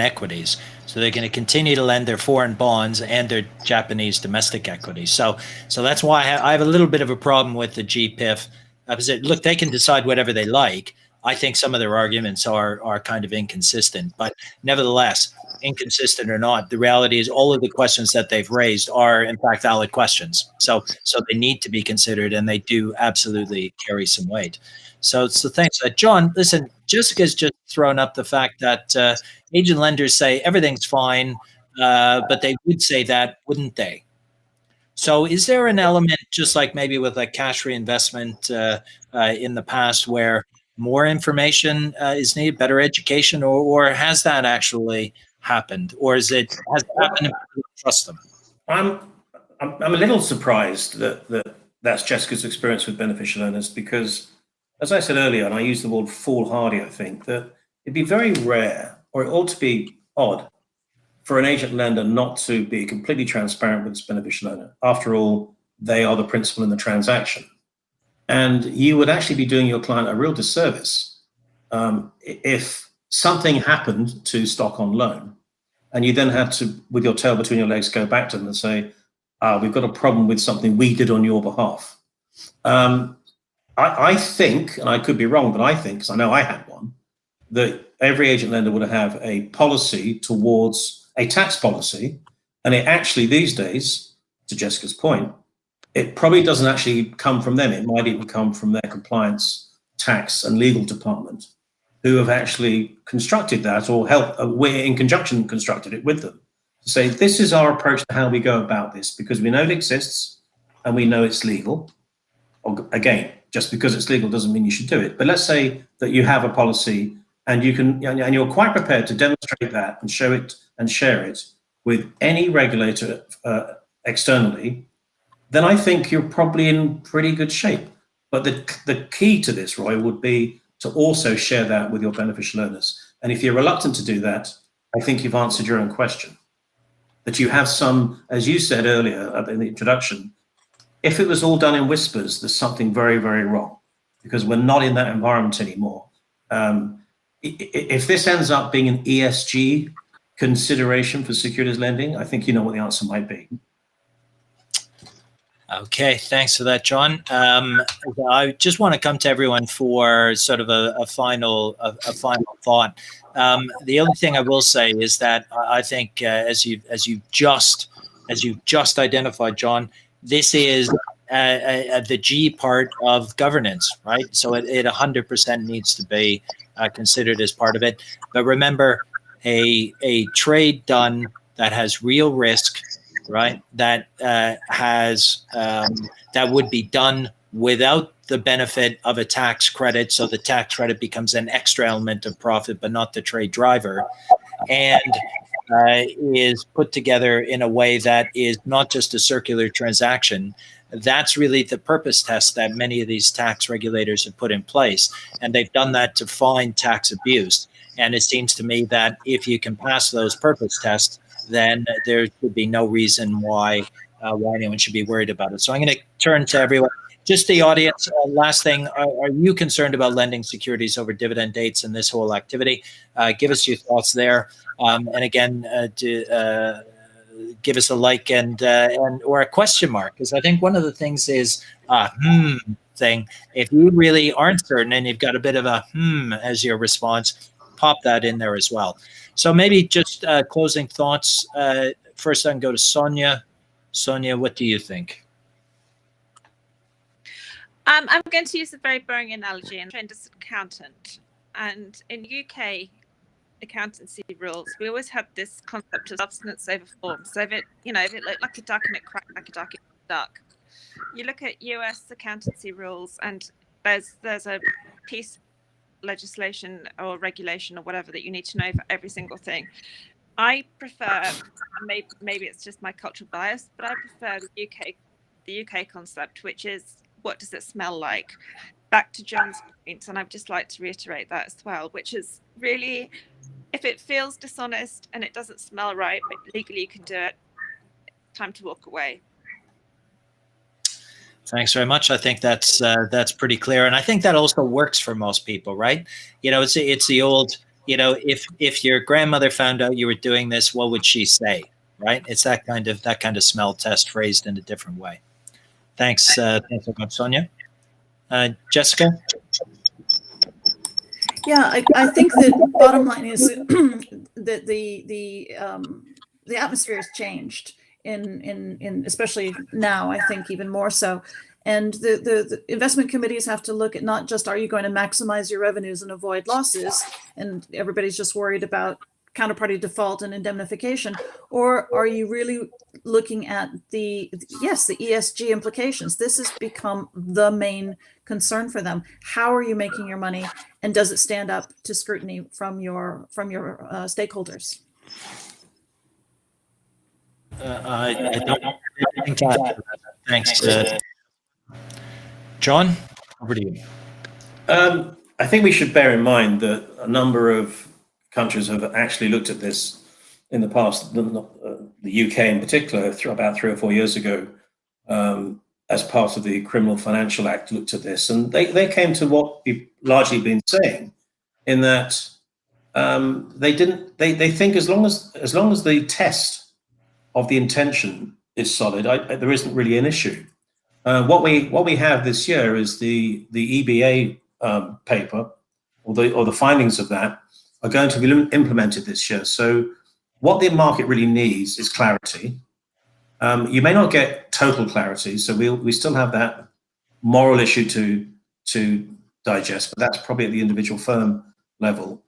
equities. So they're going to continue to lend their foreign bonds and their Japanese domestic equities. So that's why I have a little bit of a problem with the GPIF. Look, they can decide whatever they like. I think some of their arguments are kind of inconsistent, but nevertheless, inconsistent or not, the reality is all of the questions that they've raised are in fact valid questions. So they need to be considered, and they do absolutely carry some weight. So thanks. John, listen, Jessica's just thrown up the fact that agent lenders say everything's fine, but they would say that, wouldn't they? So is there an element, just like maybe with like cash reinvestment in the past, where more information is needed, better education, or has that actually happened, or has it happened and people trust them? I'm a little surprised that that's Jessica's experience with beneficial owners, because as I said earlier, and I use the word foolhardy, I think that it'd be very rare, or it ought to be odd, for an agent lender not to be completely transparent with its beneficial owner. After all, they are the principal in the transaction. And you would actually be doing your client a real disservice if something happened to stock on loan and you then had to, with your tail between your legs, go back to them and say, we've got a problem with something we did on your behalf. I think, and I could be wrong, but I think, because I know I had one, that every agent lender would have a policy towards a tax policy. And it actually these days, to Jessica's point, it probably doesn't actually come from them. It might even come from their compliance, tax and legal department, who have actually constructed that, or helped, we're in conjunction constructed it with them, to say, this is our approach to how we go about this, because we know it exists and we know it's legal. Or, again, just because it's legal doesn't mean you should do it. But let's say that you have a policy and you can, and you're quite prepared to demonstrate that and show it and share it with any regulator externally, then I think you're probably in pretty good shape. But the key to this, Roy, would be to also share that with your beneficial owners. And if you're reluctant to do that, I think you've answered your own question. that you have some, as you said earlier in the introduction, if it was all done in whispers, there's something very, very wrong, because we're not in that environment anymore. If this ends up being an ESG consideration for securities lending, I think you know what the answer might be. Okay, thanks for that, John. I just want to come to everyone for sort of a final thought. The only thing I will say is that I think, as you just identified, John, this is the G part of governance, right? So it 100% needs to be considered as part of it. But remember, a trade done that has real risk, right? That that would be done without the benefit of a tax credit. So the tax credit becomes an extra element of profit, but not the trade driver, and is put together in a way that is not just a circular transaction. That's really the purpose test that many of these tax regulators have put in place, and they've done that to find tax abuse. And it seems to me that if you can pass those purpose tests, then there should be no reason why anyone should be worried about it. So I'm going to turn to everyone. Just the audience, last thing, are you concerned about lending securities over dividend dates and this whole activity? Give us your thoughts there. And again, give us a like and or a question mark, because I think one of the things is thing. If you really aren't certain and you've got a bit of a as your response, pop that in there as well. So maybe just closing thoughts. First, I can go to Sonia. Sonia, what do you think? I'm going to use a very boring analogy. I'm trained as an accountant, and in UK accountancy rules, we always had this concept of substance over form. So if it looked like a duck and it quacked like a duck, it's a duck. You look at US accountancy rules, and there's a piece of legislation or regulation or whatever that you need to know for every single thing. I prefer, maybe it's just my cultural bias, but I prefer the UK concept, which is, what does it smell like? Back to John's point, and I'd just like to reiterate that as well, which is really, if it feels dishonest and it doesn't smell right, but legally you can do it, time to walk away. Thanks very much. I think that's pretty clear, and I think that also works for most people, right? It's the old, if your grandmother found out you were doing this, what would she say, right? It's that kind of smell test phrased in a different way. Thanks, thanks so much, Sonia. Jessica? Yeah, I think the bottom line is that the atmosphere has changed in especially now, I think even more so. And the investment committees have to look at not just, are you going to maximize your revenues and avoid losses, and everybody's just worried about counterparty default and indemnification, or are you really looking at the ESG implications? This has become the main concern for them. How are you making your money, and does it stand up to scrutiny from your stakeholders? I don't think that. Thanks, John. Over to you. I think we should bear in mind that a number of countries have actually looked at this in the past. The UK in particular, about 3 or 4 years ago, as part of the Criminal Financial Act, looked at this, and they came to what we've largely been saying, in that they think as long as the test of the intention is solid, there isn't really an issue. What we have this year is the EBA paper, or the findings of that are going to be implemented this year. So what the market really needs is clarity. You may not get total clarity, so we still have that moral issue to digest, but that's probably at the individual firm level.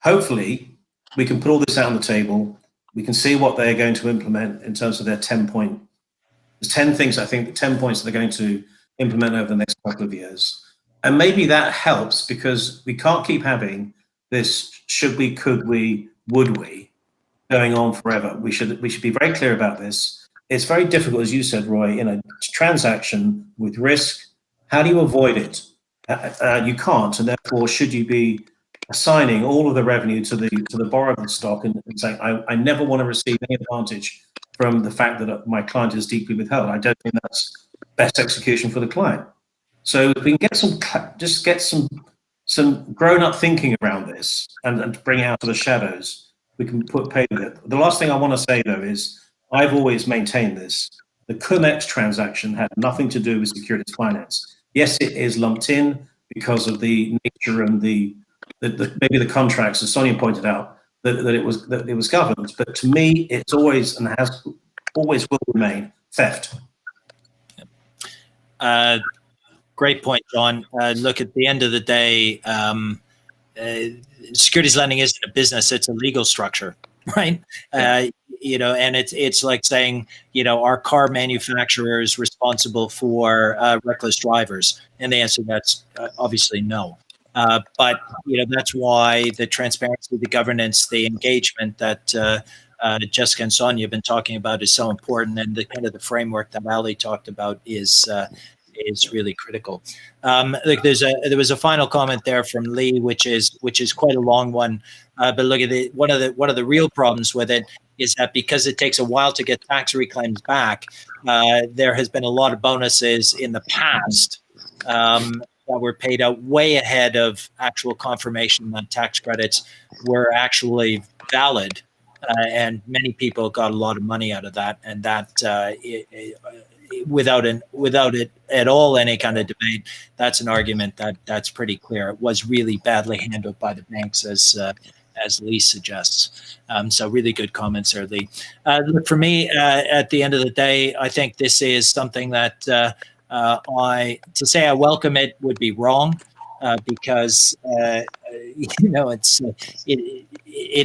Hopefully, we can put all this out on the table. We can see what they're going to implement in terms of their 10-point. There's 10 things, I think, 10 points they're going to implement over the next couple of years. And maybe that helps, because we can't keep having this should we, could we, would we going on forever. We should be very clear about this. It's very difficult, as you said, Roy, in a transaction with risk. How do you avoid it? You can't, and therefore, should you be assigning all of the revenue to the borrower of the stock and saying, I never want to receive any advantage from the fact that my client is deeply withheld. I don't think that's best execution for the client. So if we can get some grown-up thinking around this and bring it out of the shadows, we can pay with it. The last thing I want to say, though, is I've always maintained this. The Cum-Ex transaction had nothing to do with securities finance. Yes, it is lumped in because of the nature and maybe the contracts, as Sonia pointed out, that it was governed. But to me, it's always and has always will remain theft. Great point, John. Look, at the end of the day, securities lending isn't a business; it's a legal structure, right? And it's like saying, our car manufacturer is responsible for reckless drivers, and the answer that's obviously no. But that's why the transparency, the governance, the engagement that Jessica and Sonia have been talking about is so important, and the kind of the framework that Ali talked about is really critical. Look, there was a final comment there from Lee, which is quite a long one. But look at it. One of the real problems with it is that because it takes a while to get tax reclaims back, there has been a lot of bonuses in the past that were paid out way ahead of actual confirmation that tax credits were actually valid, and many people got a lot of money out of that, and that. Without it at all any kind of debate, that's an argument that's pretty clear. It was really badly handled by the banks, as Lee suggests. So really good comments there, Lee. Look, for me, at the end of the day, I think this is something that to say I welcome it would be wrong, because it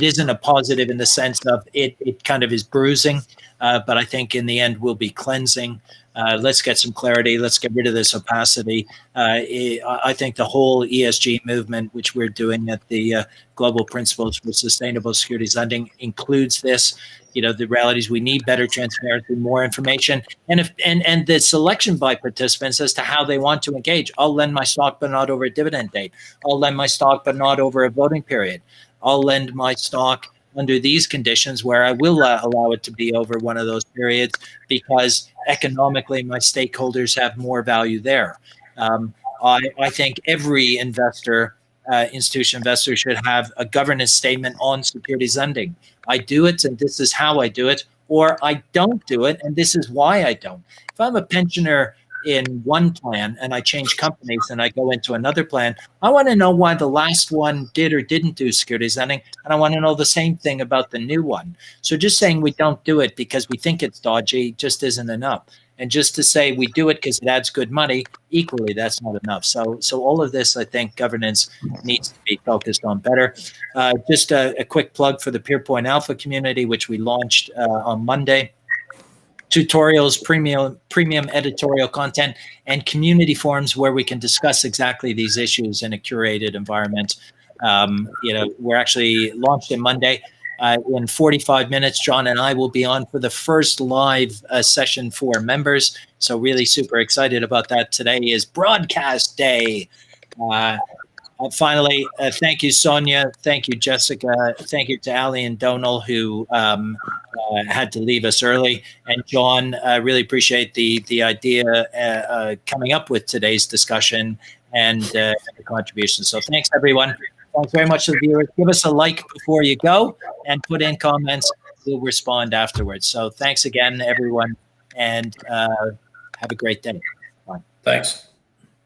isn't a positive in the sense of it kind of is bruising. But I think in the end will be cleansing. Let's get some clarity. Let's get rid of this opacity. I think the whole ESG movement, which we're doing at the Global Principles for Sustainable Securities Lending, includes this. The reality is we need better transparency, more information, and the selection by participants as to how they want to engage. I'll lend my stock, but not over a dividend date. I'll lend my stock, but not over a voting period. I'll lend my stock under these conditions where I will allow it to be over one of those periods because economically my stakeholders have more value there. I think every institutional investor should have a governance statement on securities lending. I do it and this is how I do it, or I don't do it and this is why I don't. If I'm a pensioner in one plan and I change companies and I go into another plan, I want to know why the last one did or didn't do securities lending, and I want to know the same thing about the new one. So just saying we don't do it because we think it's dodgy just isn't enough. And just to say we do it because it adds good money, equally, that's not enough. So all of this, I think, governance needs to be focused on better. Just a quick plug for the Pierpoint Alpha community, which we launched on Monday. Tutorials, premium editorial content, and community forums where we can discuss exactly these issues in a curated environment. We're actually launched on Monday. In 45 minutes, John and I will be on for the first live session for members. So really super excited about that. Today is broadcast day. Finally, thank you, Sonia. Thank you, Jessica. Thank you to Ali and Donal, who had to leave us early. And John, really appreciate the idea coming up with today's discussion and the contribution. So thanks, everyone. Thanks very much to the viewers. Give us a like before you go and put in comments. We'll respond afterwards. So thanks again, everyone, and have a great day. Bye. Thanks.